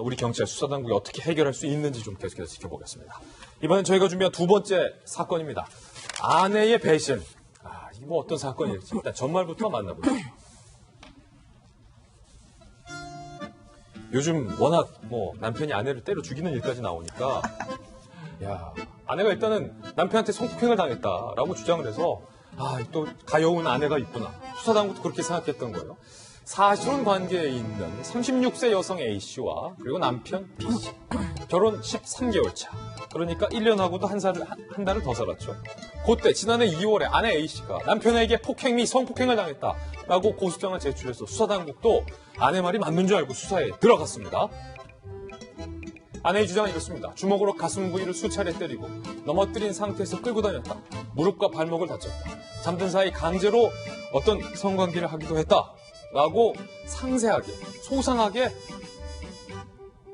우리 경찰 수사당국이 어떻게 해결할 수 있는지 좀 계속해서 지켜보겠습니다. 이번엔 저희가 준비한 두 번째 사건입니다. 아내의 배신. 이게 뭐 어떤 사건일지 일단 전말부터 만나보죠. 요즘 워낙 뭐 남편이 아내를 때려 죽이는 일까지 나오니까 아내가 일단은 남편한테 성폭행을 당했다라고 주장을 해서 또 가여운 아내가 있구나. 수사당국도 그렇게 생각했던 거예요. 사실혼 관계에 있는 36세 여성 A씨와 그리고 남편 B씨. 결혼 13개월 차. 그러니까 1년하고도 한 달을 더 살았죠. 그때 지난해 2월에 아내 A씨가 남편에게 폭행 및 성폭행을 당했다라고 고소장을 제출해서 수사당국도 아내 말이 맞는 줄 알고 수사에 들어갔습니다. 아내의 주장은 이렇습니다. 주먹으로 가슴 부위를 수차례 때리고 넘어뜨린 상태에서 끌고 다녔다. 무릎과 발목을 다쳤다. 잠든 사이 강제로 어떤 성관계를 하기도 했다. 라고 상세하게, 소상하게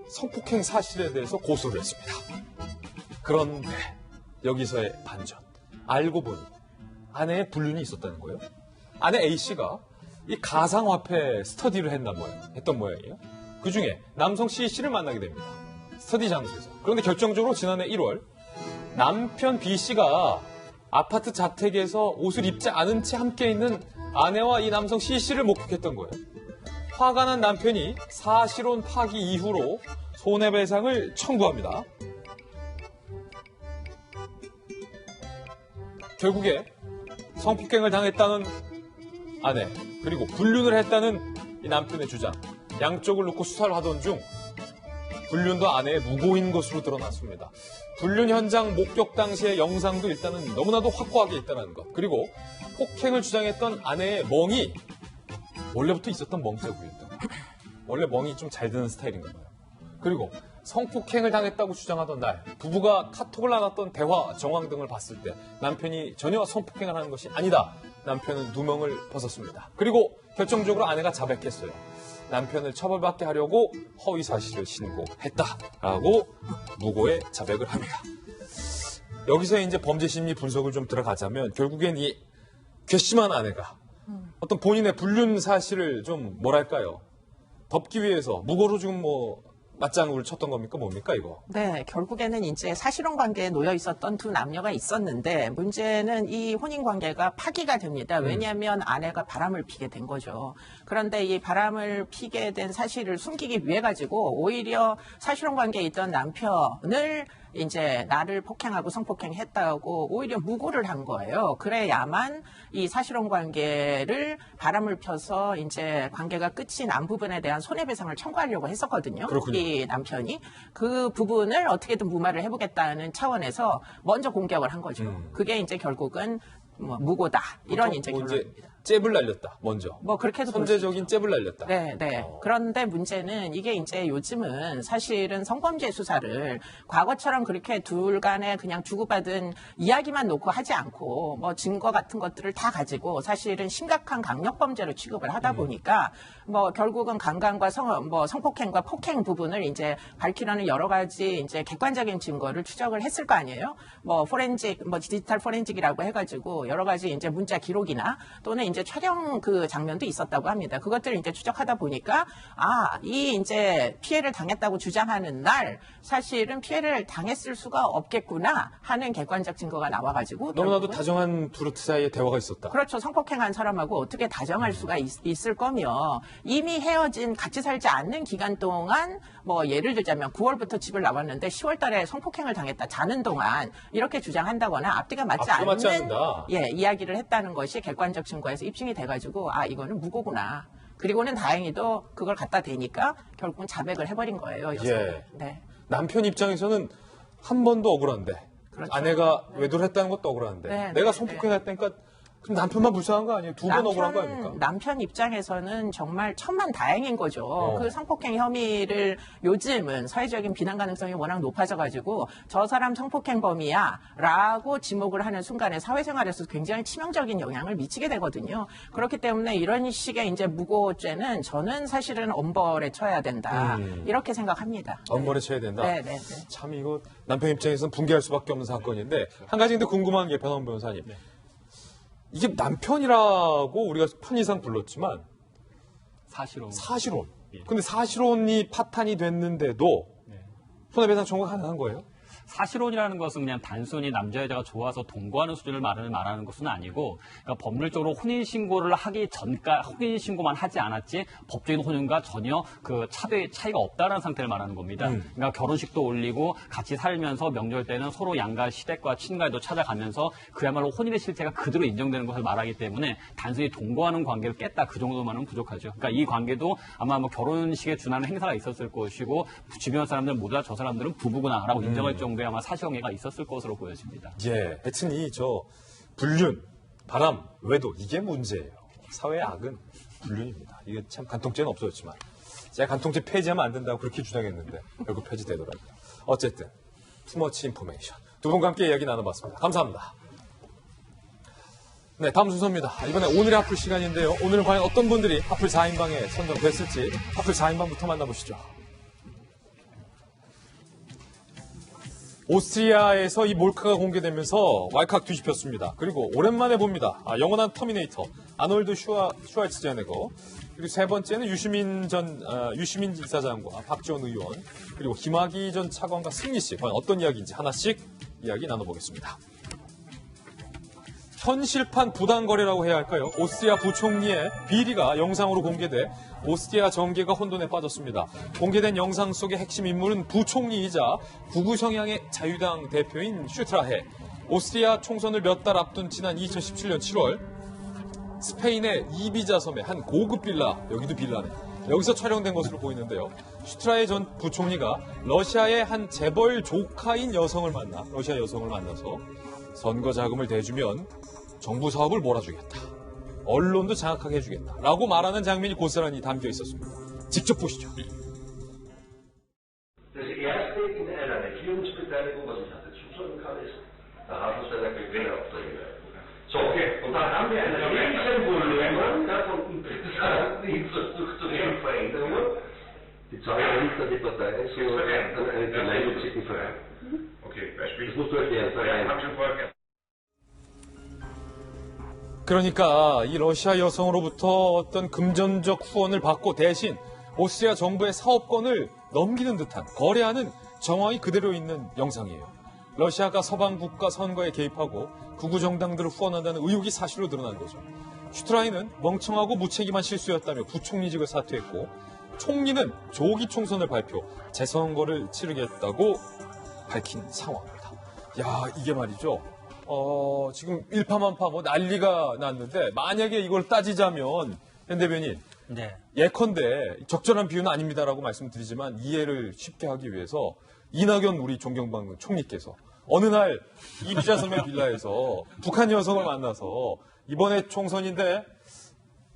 성폭행 사실에 대해서 고소를 했습니다. 그런데 여기서의 반전. 알고 보니 아내의 불륜이 있었다는 거예요. 아내 A씨가 이 가상화폐 스터디를 했던 모양이에요. 그중에 남성 C씨를 만나게 됩니다. 스터디 장소에서. 그런데 결정적으로 지난해 1월 남편 B씨가 아파트 자택에서 옷을 입지 않은 채 함께 있는 아내와 이 남성 C씨를 목격했던 거예요. 화가 난 남편이 사실혼 파기 이후로 손해배상을 청구합니다. 결국에 성폭행을 당했다는 아내, 그리고 불륜을 했다는 이 남편의 주장, 양쪽을 놓고 수사를 하던 중 불륜도 아내의 무고인 것으로 드러났습니다. 불륜 현장 목격 당시의 영상도 일단은 너무나도 확고하게 있다는 것, 그리고 폭행을 주장했던 아내의 멍이 원래부터 있었던 멍자국이었던 것. 원래 멍이 좀 잘 드는 스타일인가 봐요. 그리고 성폭행을 당했다고 주장하던 날, 부부가 카톡을 나눴던 대화 정황 등을 봤을 때 남편이 전혀 성폭행을 하는 것이 아니다. 남편은 누명을 벗었습니다. 그리고 결정적으로 아내가 자백했어요. 남편을 처벌받게 하려고 허위 사실을 신고했다라고 무고에 자백을 합니다. 여기서 이제 범죄 심리 분석을 좀 들어가자면 결국엔 이 괘씸한 아내가 어떤 본인의 불륜 사실을 좀 뭐랄까요? 덮기 위해서 무고로 지금 맞장구를 쳤던 겁니까? 뭡니까 이거? 네, 결국에는 이제 사실혼 관계에 놓여 있었던 두 남녀가 있었는데 문제는 이 혼인 관계가 파기가 됩니다. 왜냐하면 아내가 바람을 피게 된 거죠. 그런데 이 바람을 피게 된 사실을 숨기기 위해 가지고 오히려 사실혼 관계에 있던 남편을 이제 나를 폭행하고 성폭행했다고 오히려 무고를 한 거예요. 그래야만 이 사실혼 관계를 바람을 펴서 이제 관계가 끝이 난 부분에 대한 손해배상을 청구하려고 했었거든요. 그렇군요. 이 남편이 그 부분을 어떻게든 무마를 해보겠다는 차원에서 먼저 공격을 한 거죠. 그게 이제 결국은 무고다 이런 이제 결론입니다. 잽을 날렸다, 먼저. 그렇게도 선제적인 잽을 날렸다. 네. 그런데 문제는 이게 이제 요즘은 사실은 성범죄 수사를 과거처럼 그렇게 둘 간에 그냥 주고받은 이야기만 놓고 하지 않고 증거 같은 것들을 다 가지고 사실은 심각한 강력범죄로 취급을 하다 보니까 결국은 강간과 성폭행과 폭행 부분을 이제 밝히려는 여러 가지 이제 객관적인 증거를 추적을 했을 거 아니에요? 포렌식, 디지털 포렌식이라고 해가지고 여러 가지 이제 문자 기록이나 또는 이제 촬영 그 장면도 있었다고 합니다. 그것들을 이제 추적하다 보니까 이 이제 피해를 당했다고 주장하는 날 사실은 피해를 당했을 수가 없겠구나 하는 객관적 증거가 나와가지고 너무나도 다정한 두 사이에 대화가 있었다. 그렇죠. 성폭행한 사람하고 어떻게 다정할 수가 있을 거며 이미 헤어진 같이 살지 않는 기간 동안 예를 들자면 9월부터 집을 나왔는데 10월 달에 성폭행을 당했다. 자는 동안 이렇게 주장한다거나 앞뒤가 맞지 않는 이야기를 했다는 것이 객관적 증거에서 입증이 돼가지고 이거는 무고구나. 그리고는 다행히도 그걸 갖다 대니까 결국은 자백을 해버린 거예요. 네. 남편 입장에서는 한 번도 억울한데 그렇죠. 아내가 외도를 했다는 것도 억울한데 내가 성폭행했다니까 그럼 남편만 불쌍한 거 아니에요? 두 번 억울한 거 아닙니까? 남편 입장에서는 정말 천만다행인 거죠. 그 성폭행 혐의를 요즘은 사회적인 비난 가능성이 워낙 높아져가지고 저 사람 성폭행범이야 라고 지목을 하는 순간에 사회생활에서 굉장히 치명적인 영향을 미치게 되거든요. 그렇기 때문에 이런 식의 이제 무고죄는 저는 사실은 엄벌에 쳐야 된다. 이렇게 생각합니다. 엄벌에 쳐야 된다? 네. 참 이거 남편 입장에서는 붕괴할 수밖에 없는 사건인데 한 가지 근데 궁금한 게 변호원 변호사님. 이게 남편이라고 우리가 편의상 불렀지만 사실혼. 근데 사실혼이 파탄이 됐는데도 손해배상 청구가 가능한 거예요? 사실혼이라는 것은 그냥 단순히 남자 여자가 좋아서 동거하는 수준을 말하는 것은 아니고 그러니까 법률적으로 혼인신고를 하기 전까지 혼인신고만 하지 않았지 법적인 혼인과 전혀 그 차이가 없다는 상태를 말하는 겁니다. 그러니까 결혼식도 올리고 같이 살면서 명절 때는 서로 양가 시댁과 친가에도 찾아가면서 그야말로 혼인의 실체가 그대로 인정되는 것을 말하기 때문에 단순히 동거하는 관계를 깼다 그 정도만은 부족하죠. 그러니까 이 관계도 아마 결혼식에 준하는 행사가 있었을 것이고 주변 사람들 모두 다 저 사람들은 부부구나라고 인정할 정도의 아마 사실관계가 있었을 것으로 보여집니다. 하여튼 불륜, 바람, 외도 이게 문제예요. 사회의 악은 불륜입니다. 이게 참 간통죄는 없어졌지만 제가 간통죄 폐지하면 안 된다고 그렇게 주장했는데 결국 폐지되더라고요. 어쨌든 투머치 인포메이션 두 분과 함께 이야기 나눠봤습니다. 감사합니다. 네, 다음 순서입니다. 이번에 오늘의 하플 시간인데요. 오늘은 과연 어떤 분들이 하플 4인방에 선정됐을지 하플 4인방부터 만나보시죠. 오스트리아에서 이 몰카가 공개되면서 왈칵 뒤집혔습니다. 그리고 오랜만에 봅니다. 영원한 터미네이터 아놀드 슈왈츠제네거. 그리고 세 번째는 유시민 이사장과 박지원 의원, 그리고 김학의 전 차관과 승리 씨. 과연 어떤 이야기인지 하나씩 이야기 나눠보겠습니다. 현실판 부당거래라고 해야 할까요? 오스트리아 부총리의 비리가 영상으로 공개돼 오스트리아 정계가 혼돈에 빠졌습니다. 공개된 영상 속의 핵심 인물은 부총리이자 극우 성향의 자유당 대표인 슈트라헤. 오스트리아 총선을 몇 달 앞둔 지난 2017년 7월 스페인의 이비자 섬의 한 고급 빌라, 여기도 빌라네. 여기서 촬영된 것으로 보이는데요. 슈트라이 전 부총리가 러시아의 한 재벌 조카인 러시아 여성을 만나서 선거 자금을 대주면 정부 사업을 몰아주겠다. 언론도 장악하게 해주겠다. 라고 말하는 장면이 고스란히 담겨 있었습니다. 직접 보시죠. Zo, want daar gaan we en dan zijn problemen, daarvan interessant, die infrastructurele Veränderungen. Die Zahl nicht an die Partei, sondern an einen gemeinnützigen Verein. Okay, Beispiel. Das musst du erklären, Verein. Hab schon vorher. 그러니까 이 러시아 여성으로부터 어떤 금전적 후원을 받고 대신 오스트리아 정부의 사업권을 넘기는 듯한 거래하는 정황이 그대로 있는 영상이에요. 러시아가 서방 국가 선거에 개입하고 극우 정당들을 후원한다는 의혹이 사실로 드러난 거죠. 슈트라인은 멍청하고 무책임한 실수였다며 부총리직을 사퇴했고 총리는 조기 총선을 발표, 재선거를 치르겠다고 밝힌 상황입니다. 야, 이게 말이죠. 지금 일파만파 난리가 났는데 만약에 이걸 따지자면 현 대변인 네. 예컨대 적절한 비유는 아닙니다라고 말씀드리지만 이해를 쉽게 하기 위해서 이낙연 우리 존경받는 총리께서 어느 날 이비자 섬의 빌라에서 북한 여성을 만나서 이번에 총선인데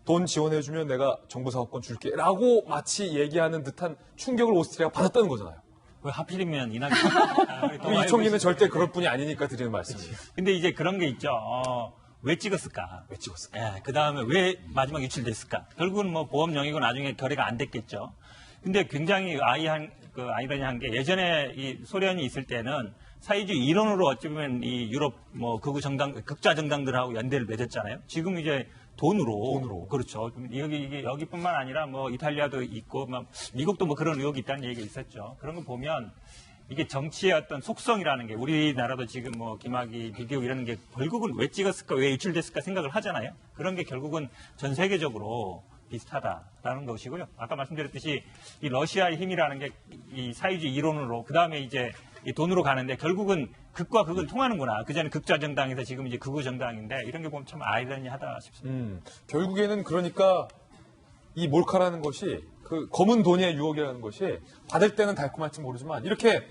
돈 지원해주면 내가 정부 사업권 줄게라고 마치 얘기하는 듯한 충격을 오스트리아가 받았다는 거잖아요. 왜 하필이면 이낙연 이 총리는 절대 그럴 분이 아니니까 드리는 말씀이에요. 근데 이제 그런 게 있죠. 왜 찍었을까? 왜 찍었을까? 예, 그 다음에 왜 마지막 유출됐을까? 결국은 뭐 보험 영이고 나중에 결의가 안 됐겠죠. 근데 굉장히 아이러니한 게 예전에 이 소련이 있을 때는 사회주의 이론으로 어쩌면 이 유럽 뭐 극우 정당, 극좌 정당들하고 연대를 맺었잖아요. 지금 이제 돈으로. 그렇죠. 여기뿐만 아니라 뭐 이탈리아도 있고 막 미국도 뭐 그런 의혹이 있다는 얘기가 있었죠. 그런 거 보면 이게 정치의 어떤 속성이라는 게 우리나라도 지금 뭐 김학의, 비디오 이런 게 결국은 왜 찍었을까, 왜 유출됐을까 생각을 하잖아요. 그런 게 결국은 전 세계적으로 비슷하다라는 것이고요. 아까 말씀드렸듯이 이 러시아의 힘이라는 게 이 사회주의 이론으로 그 다음에 이제 이 돈으로 가는데 결국은 극과 극은 통하는구나. 그전에 극좌 정당에서 지금 이제 극우 정당인데 이런 게 보면 참 아이러니하다 싶습니다. 결국에는 그러니까 이 몰카라는 것이 그 검은 돈의 유혹이라는 것이 받을 때는 달콤할지 모르지만 이렇게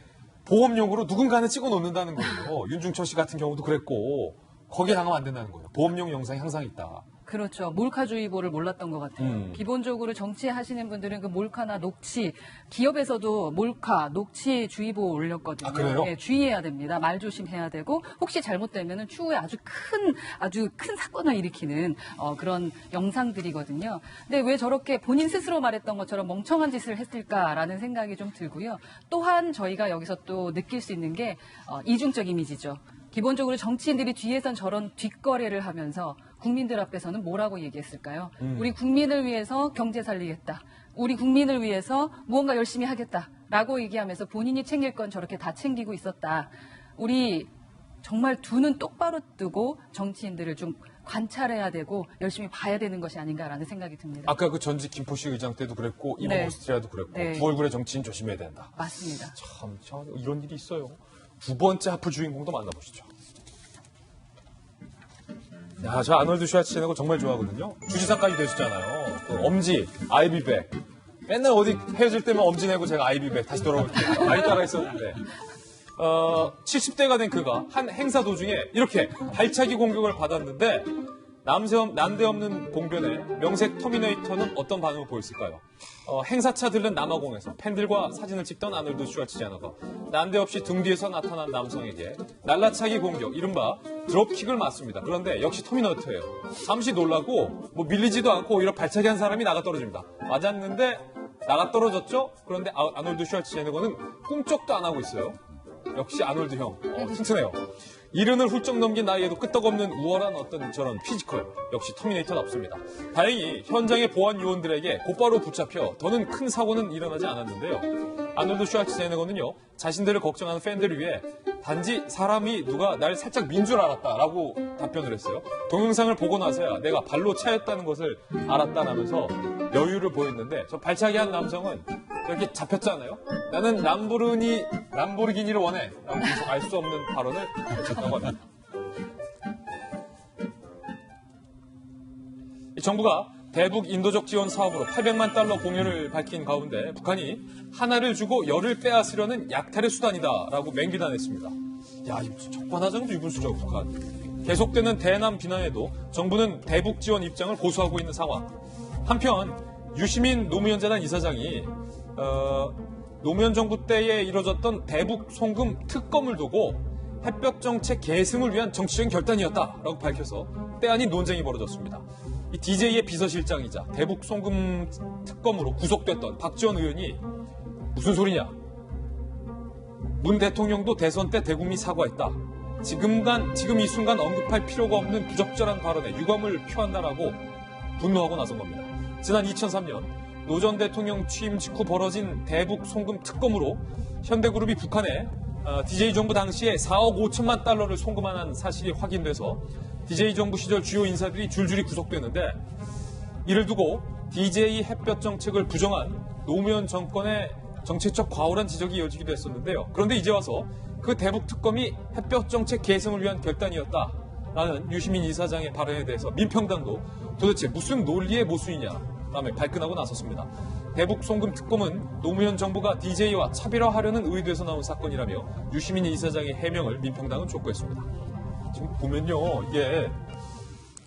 보험용으로 누군가는 찍어 놓는다는 거예요. 윤중천 씨 같은 경우도 그랬고 거기에 당하면 안 된다는 거예요. 보험용 영상이 항상 있다. 그렇죠. 몰카주의보를 몰랐던 것 같아요. 기본적으로 정치하시는 분들은 그 몰카나 녹취, 기업에서도 몰카, 녹취 주의보 올렸거든요. 아, 그래요? 네, 주의해야 됩니다. 말 조심해야 되고 혹시 잘못되면 추후에 아주 큰 사건을 일으키는 그런 영상들이거든요. 근데 왜 저렇게 본인 스스로 말했던 것처럼 멍청한 짓을 했을까라는 생각이 좀 들고요. 또한 저희가 여기서 또 느낄 수 있는 게 이중적 이미지죠. 기본적으로 정치인들이 뒤에선 저런 뒷거래를 하면서 국민들 앞에서는 뭐라고 얘기했을까요? 우리 국민을 위해서 경제 살리겠다. 우리 국민을 위해서 무언가 열심히 하겠다라고 얘기하면서 본인이 챙길 건 저렇게 다 챙기고 있었다. 우리 정말 두 눈 똑바로 뜨고 정치인들을 좀 관찰해야 되고 열심히 봐야 되는 것이 아닌가라는 생각이 듭니다. 아까 그 전직 김포시 의장 때도 그랬고 이번 오스트리아도 그랬고 두 얼굴의 정치인 조심해야 된다. 맞습니다. 참 이런 일이 있어요. 두 번째 하프 주인공도 만나보시죠. 야, 저 아놀드 슈왈츠제네거 정말 좋아하거든요. 주지사까지 되셨잖아요. 그 엄지, 아이비백. 맨날 어디 헤어질 때만 엄지 내고 제가 아이비백 다시 돌아올게요. 많이 따라 있었는데. 70대가 된 그가 한 행사 도중에 이렇게 발차기 공격을 받았는데 난데없는 봉변에 명색 터미네이터는 어떤 반응을 보였을까요? 행사차 들른 남아공에서 팬들과 사진을 찍던 아놀드 슈왈츠제네거 난데없이 등 뒤에서 나타난 남성에게 날라차기 공격, 이른바 드롭킥을 맞습니다. 그런데 역시 터미네이터예요. 잠시 놀라고 밀리지도 않고 오히려 발차기 한 사람이 나가 떨어집니다. 맞았는데 나가 떨어졌죠? 그런데 아놀드 슈왈츠제네거는 꿈쩍도 안 하고 있어요. 역시 아놀드 형, 튼튼해요. 이른을 훌쩍 넘긴 나이에도 끄떡없는 우월한 어떤 저런 피지컬, 역시 터미네이터는 없습니다. 다행히 현장의 보안 요원들에게 곧바로 붙잡혀 더는 큰 사고는 일어나지 않았는데요. 아놀드 슈왈츠제네거는요, 자신들을 걱정하는 팬들을 위해 단지 사람이 누가 날 살짝 민 줄 알았다라고 답변을 했어요. 동영상을 보고 나서야 내가 발로 차였다는 것을 알았다라면서 여유를 보였는데 저 발차기 한 남성은 이렇게 잡혔잖아요. 나는 람보르기니를 원해. 라고 계속 알 수 없는 발언을 했다고 합니다. 정부가 대북 인도적 지원 사업으로 800만 달러 공여를 밝힌 가운데 북한이 하나를 주고 열을 빼앗으려는 약탈의 수단이다라고 맹비난했습니다. 야, 적반하장도 유분수죠, 북한. 계속되는 대남 비난에도 정부는 대북 지원 입장을 고수하고 있는 상황. 한편 유시민 노무현재단 이사장이 노무현 정부 때에 이뤄졌던 대북 송금 특검을 두고 햇볕 정책 계승을 위한 정치적인 결단이었다라고 밝혀서 때 아닌 논쟁이 벌어졌습니다. 이 DJ의 비서실장이자 대북 송금 특검으로 구속됐던 박지원 의원이 무슨 소리냐? 문 대통령도 대선 때 대국민 사과했다. 지금 이 순간 언급할 필요가 없는 부적절한 발언에 유감을 표한다라고 분노하고 나선 겁니다. 지난 2003년 노 전 대통령 취임 직후 벌어진 대북 송금 특검으로 현대그룹이 북한에 DJ 정부 당시에 4억 5천만 달러를 송금한 사실이 확인돼서 DJ 정부 시절 주요 인사들이 줄줄이 구속됐는데 이를 두고 DJ 햇볕 정책을 부정한 노무현 정권의 정치적 과오란 지적이 이어지기도 했었는데요. 그런데 이제 와서 그 대북 특검이 햇볕 정책 계승을 위한 결단이었다라는 유시민 이사장의 발언에 대해서 민평당도 도대체 무슨 논리의 모순이냐 다음에 발끈하고 나섰습니다. 대북 송금 특검은 노무현 정부가 DJ와 차별화하려는 의도에서 나온 사건이라며 유시민 이사장의 해명을 민평당은 촉구했습니다. 지금 보면요, 이게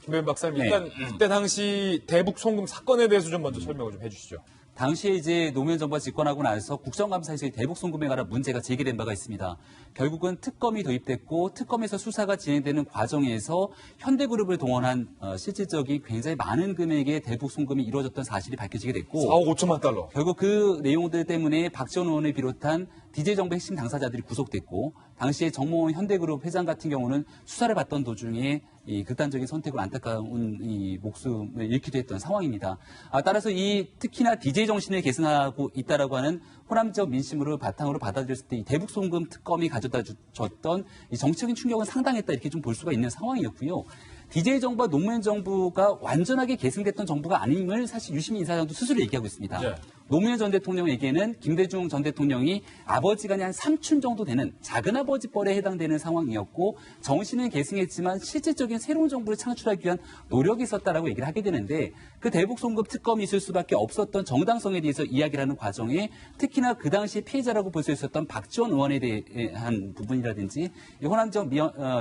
김병현 박사님 일단 그때 당시 대북 송금 사건에 대해서 좀 먼저 설명을 좀 해주시죠. 당시에 이제 노무현 정부가 집권하고 나서 국정감사에서 대북 송금에 관한 문제가 제기된 바가 있습니다. 결국은 특검이 도입됐고 특검에서 수사가 진행되는 과정에서 현대그룹을 동원한 실질적인 굉장히 많은 금액의 대북 송금이 이루어졌던 사실이 밝혀지게 됐고 4억 5천만 달러. 결국 그 내용들 때문에 박지원 의원을 비롯한 DJ 정부 핵심 당사자들이 구속됐고 당시에 정몽원 현대그룹 회장 같은 경우는 수사를 받던 도중에 이 극단적인 선택으로 안타까운 이 목숨을 잃기도 했던 상황입니다. 따라서 특히나 DJ 정신을 계승하고 있다라고 하는 호남 지역 민심으로 바탕으로 받아들였을 때 이 대북 송금 특검이 가져다 줬던 이 정치적인 충격은 상당했다 이렇게 좀 볼 수가 있는 상황이었고요. DJ 정부와 노무현 정부가 완전하게 계승됐던 정부가 아님을 사실 유시민 이사장도 스스로 얘기하고 있습니다. 네. 노무현 전 대통령에게는 김대중 전 대통령이 아버지가 한 삼촌 정도 되는 작은아버지 뻘에 해당되는 상황이었고 정신은 계승했지만 실질적인 새로운 정부를 창출하기 위한 노력이 있었다라고 얘기를 하게 되는데 그 대북 송금 특검이 있을 수밖에 없었던 정당성에 대해서 이야기를 하는 과정에 특히나 그 당시 피해자라고 볼 수 있었던 박지원 의원에 대한 부분이라든지 호남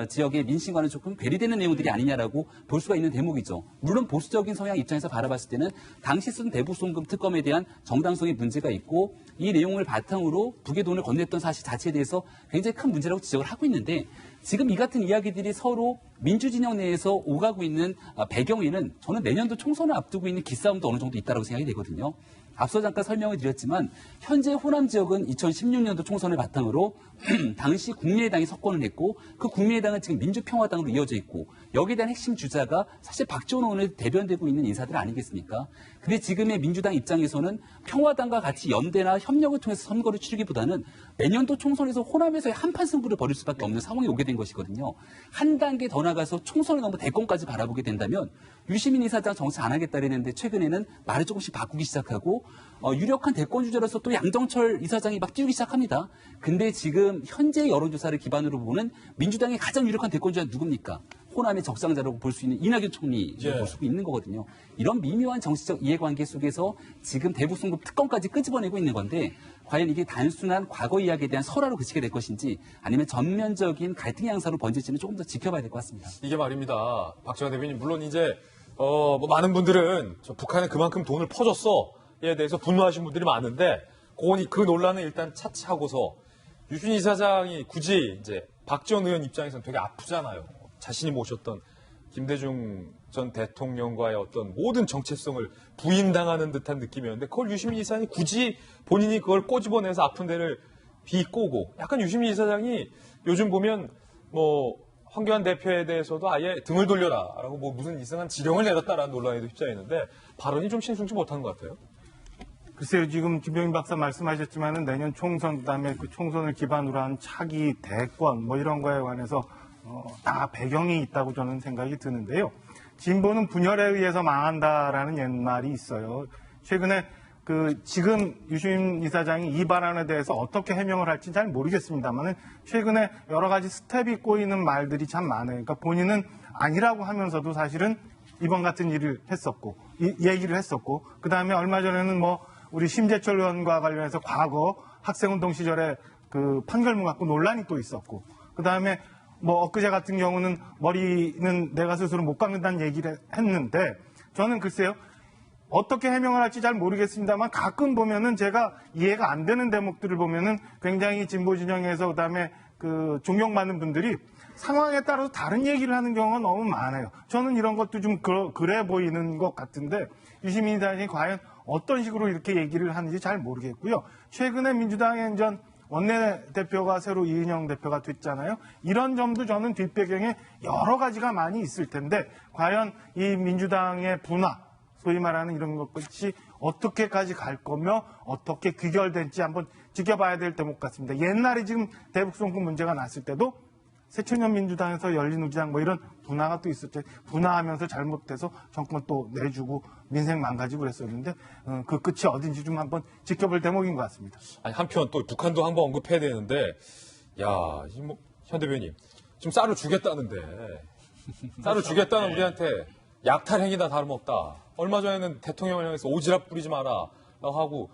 지역의 민심과는 조금 괴리되는 내용들이 아니냐라고 볼 수가 있는 대목이죠. 물론 보수적인 성향 입장에서 바라봤을 때는 당시 쓴 대북 송금 특검에 대한 정당성의 문제가 있고 이 내용을 바탕으로 북의 돈을 건넸던 사실 자체에 대해서 굉장히 큰 문제라고 지적을 하고 있는데 지금 이 같은 이야기들이 서로 민주진영 내에서 오가고 있는 배경에는 저는 내년도 총선을 앞두고 있는 기싸움도 어느 정도 있다고 생각이 되거든요. 앞서 잠깐 설명을 드렸지만 현재 호남 지역은 2016년도 총선을 바탕으로 당시 국민의당이 석권을 했고 그 국민의당은 지금 민주평화당으로 이어져 있고 여기에 대한 핵심 주자가 사실 박지원 의원을 대변되고 있는 인사들 아니겠습니까? 근데 지금의 민주당 입장에서는 평화당과 같이 연대나 협력을 통해서 선거를 치르기보다는 내년도 총선에서 호남에서의 한판 승부를 벌일 수밖에 없는 상황이 오게 된 것이거든요. 한 단계 더 나가서 총선을 넘어 대권까지 바라보게 된다면 유시민 이사장 정치 안 하겠다 그랬는데 최근에는 말을 조금씩 바꾸기 시작하고 유력한 대권 주자로서 또 양정철 이사장이 막 띄우기 시작합니다. 근데 지금 현재 여론조사를 기반으로 보는 민주당의 가장 유력한 대권 주자는 누굽니까? 호남의 적상자라고 볼 수 있는 이낙연 총리를 볼 수 있는 거거든요. 이런 미묘한 정치적 이해관계 속에서 지금 대북 송금 특검까지 끄집어내고 있는 건데 과연 이게 단순한 과거 이야기에 대한 설화로 그치게 될 것인지 아니면 전면적인 갈등 양상으로 번질지는 조금 더 지켜봐야 될 것 같습니다. 이게 말입니다. 박지원 대변인 물론 이제 많은 분들은 북한에 그만큼 돈을 퍼줬어에 대해서 분노하신 분들이 많은데 그 논란은 일단 차치하고서 유시민 이사장이 굳이 이제 박지원 의원 입장에서는 되게 아프잖아요. 자신이 모셨던 김대중 전 대통령과의 어떤 모든 정체성을 부인당하는 듯한 느낌이었는데 그걸 유시민 이사장이 굳이 본인이 그걸 꼬집어내서 아픈 데를 비꼬고 약간 유시민 이사장이 요즘 보면 황교안 대표에 대해서도 아예 등을 돌려라라고 무슨 이상한 지령을 내렸다라는 논란에도 휩싸이는데 발언이 좀 신중치 못한 것 같아요. 글쎄요, 지금 김병민 박사 말씀하셨지만은 내년 총선, 그다음에 그 총선을 기반으로 한 차기 대권 이런 거에 관해서 다 배경이 있다고 저는 생각이 드는데요. 진보는 분열에 의해서 망한다라는 옛말이 있어요. 최근에 지금 유시민 이사장이 이 발언에 대해서 어떻게 해명을 할지 잘 모르겠습니다만은 최근에 여러 가지 스텝이 꼬이는 말들이 참 많아요. 그러니까 본인은 아니라고 하면서도 사실은 이번 같은 일을 했었고, 얘기를 했었고, 그 다음에 얼마 전에는 뭐 우리 심재철 의원과 관련해서 과거 학생운동 시절에 그 판결문 갖고 논란이 또 있었고, 그 다음에 뭐 엊그제 같은 경우는 머리는 내가 스스로 못 깎는다는 얘기를 했는데, 저는 글쎄요, 어떻게 해명을 할지 잘 모르겠습니다만 가끔 보면은 제가 이해가 안 되는 대목들을 보면은 굉장히 진보 진영에서 그다음에 그 존경받는 분들이 상황에 따라서 다른 얘기를 하는 경우가 너무 많아요. 저는 이런 것도 좀 그래 보이는 것 같은데 유시민 이사장이 과연 어떤 식으로 이렇게 얘기를 하는지 잘 모르겠고요. 최근에 민주당의 전 원내대표가 새로 이은영 대표가 됐잖아요. 이런 점도 저는 뒷배경에 여러 가지가 많이 있을 텐데 과연 이 민주당의 분화 소위 말하는 이런 것이 어떻게까지 갈 거며 어떻게 귀결될지 한번 지켜봐야 될 대목 같습니다. 옛날에 지금 대북송금 문제가 났을 때도 새천년 민주당에서 열린우리당 뭐 이런 분화가 또 있었죠. 분화하면서 잘못돼서 정권 또 내주고 민생 망가지고 그랬었는데 그 끝이 어딘지 좀 한번 지켜볼 대목인 것 같습니다. 아니, 한편 또 북한도 한번 언급해야 되는데, 현 대변인 좀 쌀을 주겠다는데, 쌀을 주겠다는 우리한테 약탈 행위다 다름없다. 얼마 전에는 대통령을 향해서 오지랖 부리지 마라 라고 하고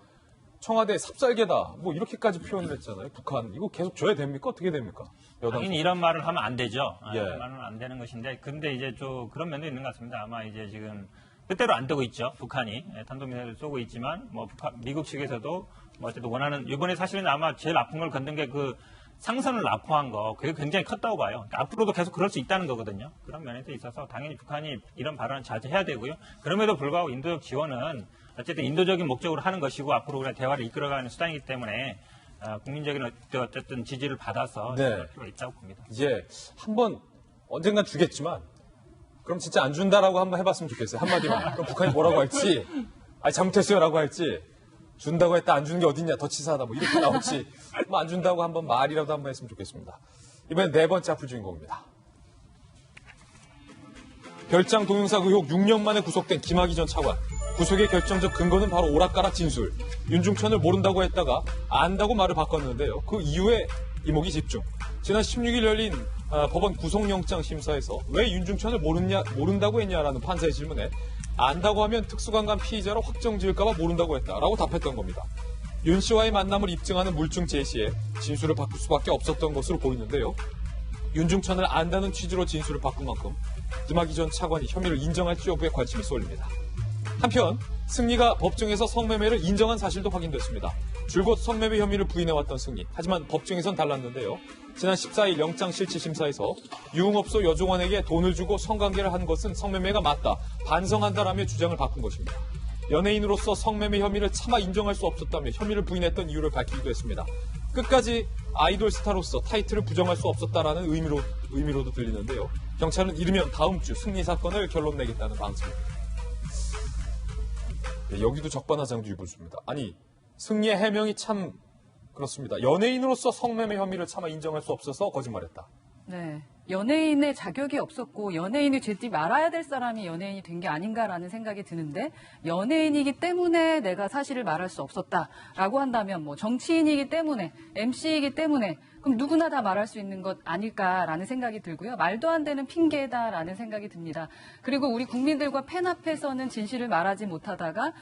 청와대 삽살개다 뭐 이렇게까지 표현을 했잖아요. 북한 이거 계속 줘야 됩니까? 어떻게 됩니까? 당연히 이런 말을 하면 안 되죠. 예. 이런 말은 안 되는 것인데 근데 이제 좀 그런 면도 있는 것 같습니다. 아마 이제 지금 뜻대로 안 되고 있죠. 북한이 탄도미사일을 쏘고 있지만 뭐 미국 측에서도 뭐 어쨌든 원하는 이번에 사실은 아마 제일 아픈 걸 건든 게 그 상선을 납포한 거 그게 굉장히 컸다고 봐요. 그러니까 앞으로도 계속 그럴 수 있다는 거거든요. 그런 면에서 있어서 당연히 북한이 이런 발언을 자제해야 되고요. 그럼에도 불구하고 인도적 지원은 어쨌든 인도적인 목적으로 하는 것이고 앞으로 우리가 대화를 이끌어가는 수단이기 때문에 국민적인 어쨌든 지지를 받아서 네. 필요가 있다고 봅니다. 이제 한번 언젠간 주겠지만 그럼 진짜 안 준다라고 한번 해봤으면 좋겠어요. 한마디만. 그럼 북한이 뭐라고 할지, 잘못했어요라고 할지, 준다고 했다 안 주는 게 어딨냐 더 치사하다 뭐 이렇게 나올지 뭐 안 준다고 한번 말이라도 한번 했으면 좋겠습니다. 이번엔 네 번째 악플 주인공입니다. 별장 동영상 의혹 6년 만에 구속된 김학의 전 차관. 구속의 결정적 근거는 바로 오락가락 진술. 윤중천을 모른다고 했다가 안다고 말을 바꿨는데요. 그 이후에 이목이 집중. 지난 16일 열린 법원 구속영장 심사에서 왜 윤중천을 모른다고 했냐라는 판사의 질문에 안다고 하면 특수강간 피의자로 확정 지을까봐 모른다고 했다라고 답했던 겁니다. 윤 씨와의 만남을 입증하는 물증 제시에 진술을 바꿀 수밖에 없었던 것으로 보이는데요. 윤중천을 안다는 취지로 진술을 바꾼 만큼 김학의 전 차관이 혐의를 인정할지 여부에 관심이 쏠립니다. 한편 승리가 법정에서 성매매를 인정한 사실도 확인됐습니다. 줄곧 성매매 혐의를 부인해왔던 승리. 하지만 법정에선 달랐는데요. 지난 14일 영장실치심사에서 유흥업소 여종원에게 돈을 주고 성관계를 한 것은 성매매가 맞다. 반성한다라며 주장을 바꾼 것입니다. 연예인으로서 성매매 혐의를 차마 인정할 수 없었다며 혐의를 부인했던 이유를 밝히기도 했습니다. 끝까지 아이돌 스타로서 타이틀을 부정할 수 없었다라는 의미로도 들리는데요. 경찰은 이르면 다음 주 승리 사건을 결론 내겠다는 방침입니다. 네, 여기도 적반하장도 입었습니다. 아니 승리의 해명이 참 그렇습니다. 연예인으로서 성매매 혐의를 차마 인정할 수 없어서 거짓말했다. 네. 연예인의 자격이 없었고 연예인이 되지 말아야 될 사람이 연예인이 된 게 아닌가라는 생각이 드는데 연예인이기 때문에 내가 사실을 말할 수 없었다라고 한다면 뭐 정치인이기 때문에 MC이기 때문에 그럼 누구나 다 말할 수 있는 것 아닐까라는 생각이 들고요. 말도 안 되는 핑계다라는 생각이 듭니다. 그리고 우리 국민들과 팬 앞에서는 진실을 말하지 못하다가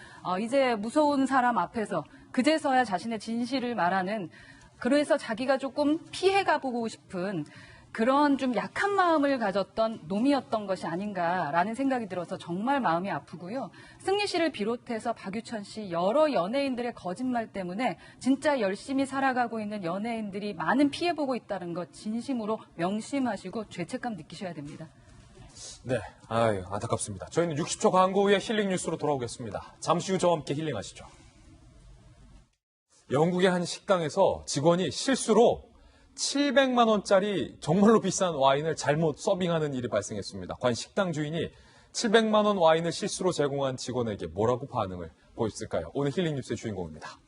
이제 무서운 사람 앞에서 그제서야 자신의 진실을 말하는 그래서 자기가 조금 피해가 보고 싶은 그런 좀 약한 마음을 가졌던 놈이었던 것이 아닌가라는 생각이 들어서 정말 마음이 아프고요. 승리 씨를 비롯해서 박유천 씨 여러 연예인들의 거짓말 때문에 진짜 열심히 살아가고 있는 연예인들이 많은 피해보고 있다는 것 진심으로 명심하시고 죄책감 느끼셔야 됩니다. 네, 안타깝습니다. 저희는 60초 광고 후에 힐링 뉴스로 돌아오겠습니다. 잠시 후 저와 함께 힐링하시죠. 영국의 한 식당에서 직원이 실수로 700만 원짜리 정말로 비싼 와인을 잘못 서빙하는 일이 발생했습니다. 과연 식당 주인이 700만 원 와인을 실수로 제공한 직원에게 뭐라고 반응을 보였을까요? 오늘 힐링 뉴스의 주인공입니다.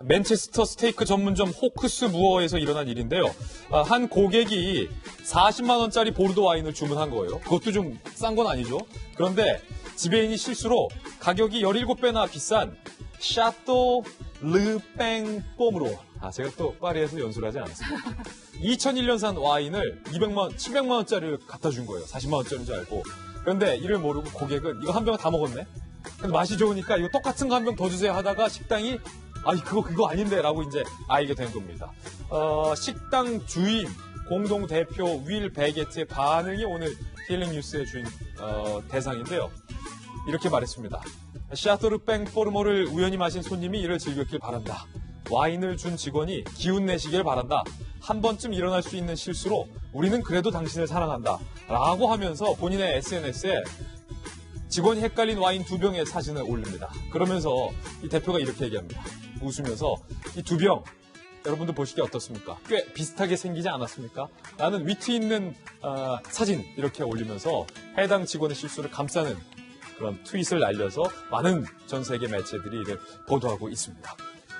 맨체스터 스테이크 전문점 호크스 무어에서 일어난 일인데요. 한 고객이 40만 원짜리 보르도 와인을 주문한 거예요. 그것도 좀 싼 건 아니죠. 그런데 지배인이 실수로 가격이 17배나 비싼 샤또 르뺑 뽀므로, 제가 또 파리에서 연수를 하지 않았습니다. 2001년산 와인을 700만 원짜리를 갖다 준 거예요. 40만 원짜리인 줄 알고. 그런데 이를 모르고 고객은 이거 한 병을 다 먹었네. 근데 맛이 좋으니까 이거 똑같은 거 한 병 더 주세요 하다가 식당이 그거 아닌데 라고 이제 알게 된 겁니다. 식당 주인 공동 대표 윌 베게트의 반응이 오늘 힐링 뉴스의 대상인데요. 이렇게 말했습니다. 샤토르뺑 포르모를 우연히 마신 손님이 이를 즐겼길 바란다. 와인을 준 직원이 기운 내시길 바란다. 한 번쯤 일어날 수 있는 실수로 우리는 그래도 당신을 사랑한다. 라고 하면서 본인의 SNS에 직원이 헷갈린 와인 2병의 사진을 올립니다. 그러면서 이 대표가 이렇게 얘기합니다. 웃으면서 이 2병 여러분들 보시기에 어떻습니까? 꽤 비슷하게 생기지 않았습니까? 라는 위트 있는 사진 이렇게 올리면서 해당 직원의 실수를 감싸는 그런 트윗을 날려서 많은 전 세계 매체들이 이를 보도하고 있습니다.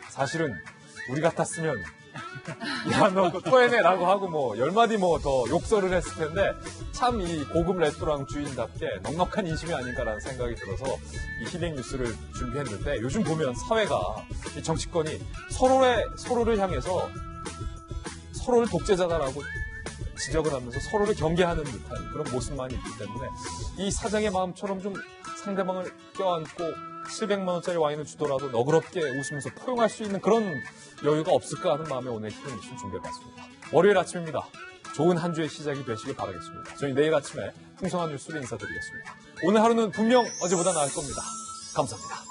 사실은 우리 같았으면 야, 너 토해내라고 하고 10마디 더 욕설을 했을 텐데 참 이 고급 레스토랑 주인답게 넉넉한 인심이 아닌가라는 생각이 들어서 이 힐링 뉴스를 준비했는데 요즘 보면 사회가 이 정치권이 서로를 향해서 서로를 독재자다라고 지적을 하면서 서로를 경계하는 듯한 그런 모습만 있기 때문에 이 사장의 마음처럼 좀 상대방을 껴안고 700만 원짜리 와인을 주더라도 너그럽게 웃으면서 포용할 수 있는 그런 여유가 없을까 하는 마음에 오늘 힐링 뉴스를 준비해봤습니다. 월요일 아침입니다. 좋은 한 주의 시작이 되시길 바라겠습니다. 저희 내일 아침에 풍성한 뉴스로 인사드리겠습니다. 오늘 하루는 분명 어제보다 나을 겁니다. 감사합니다.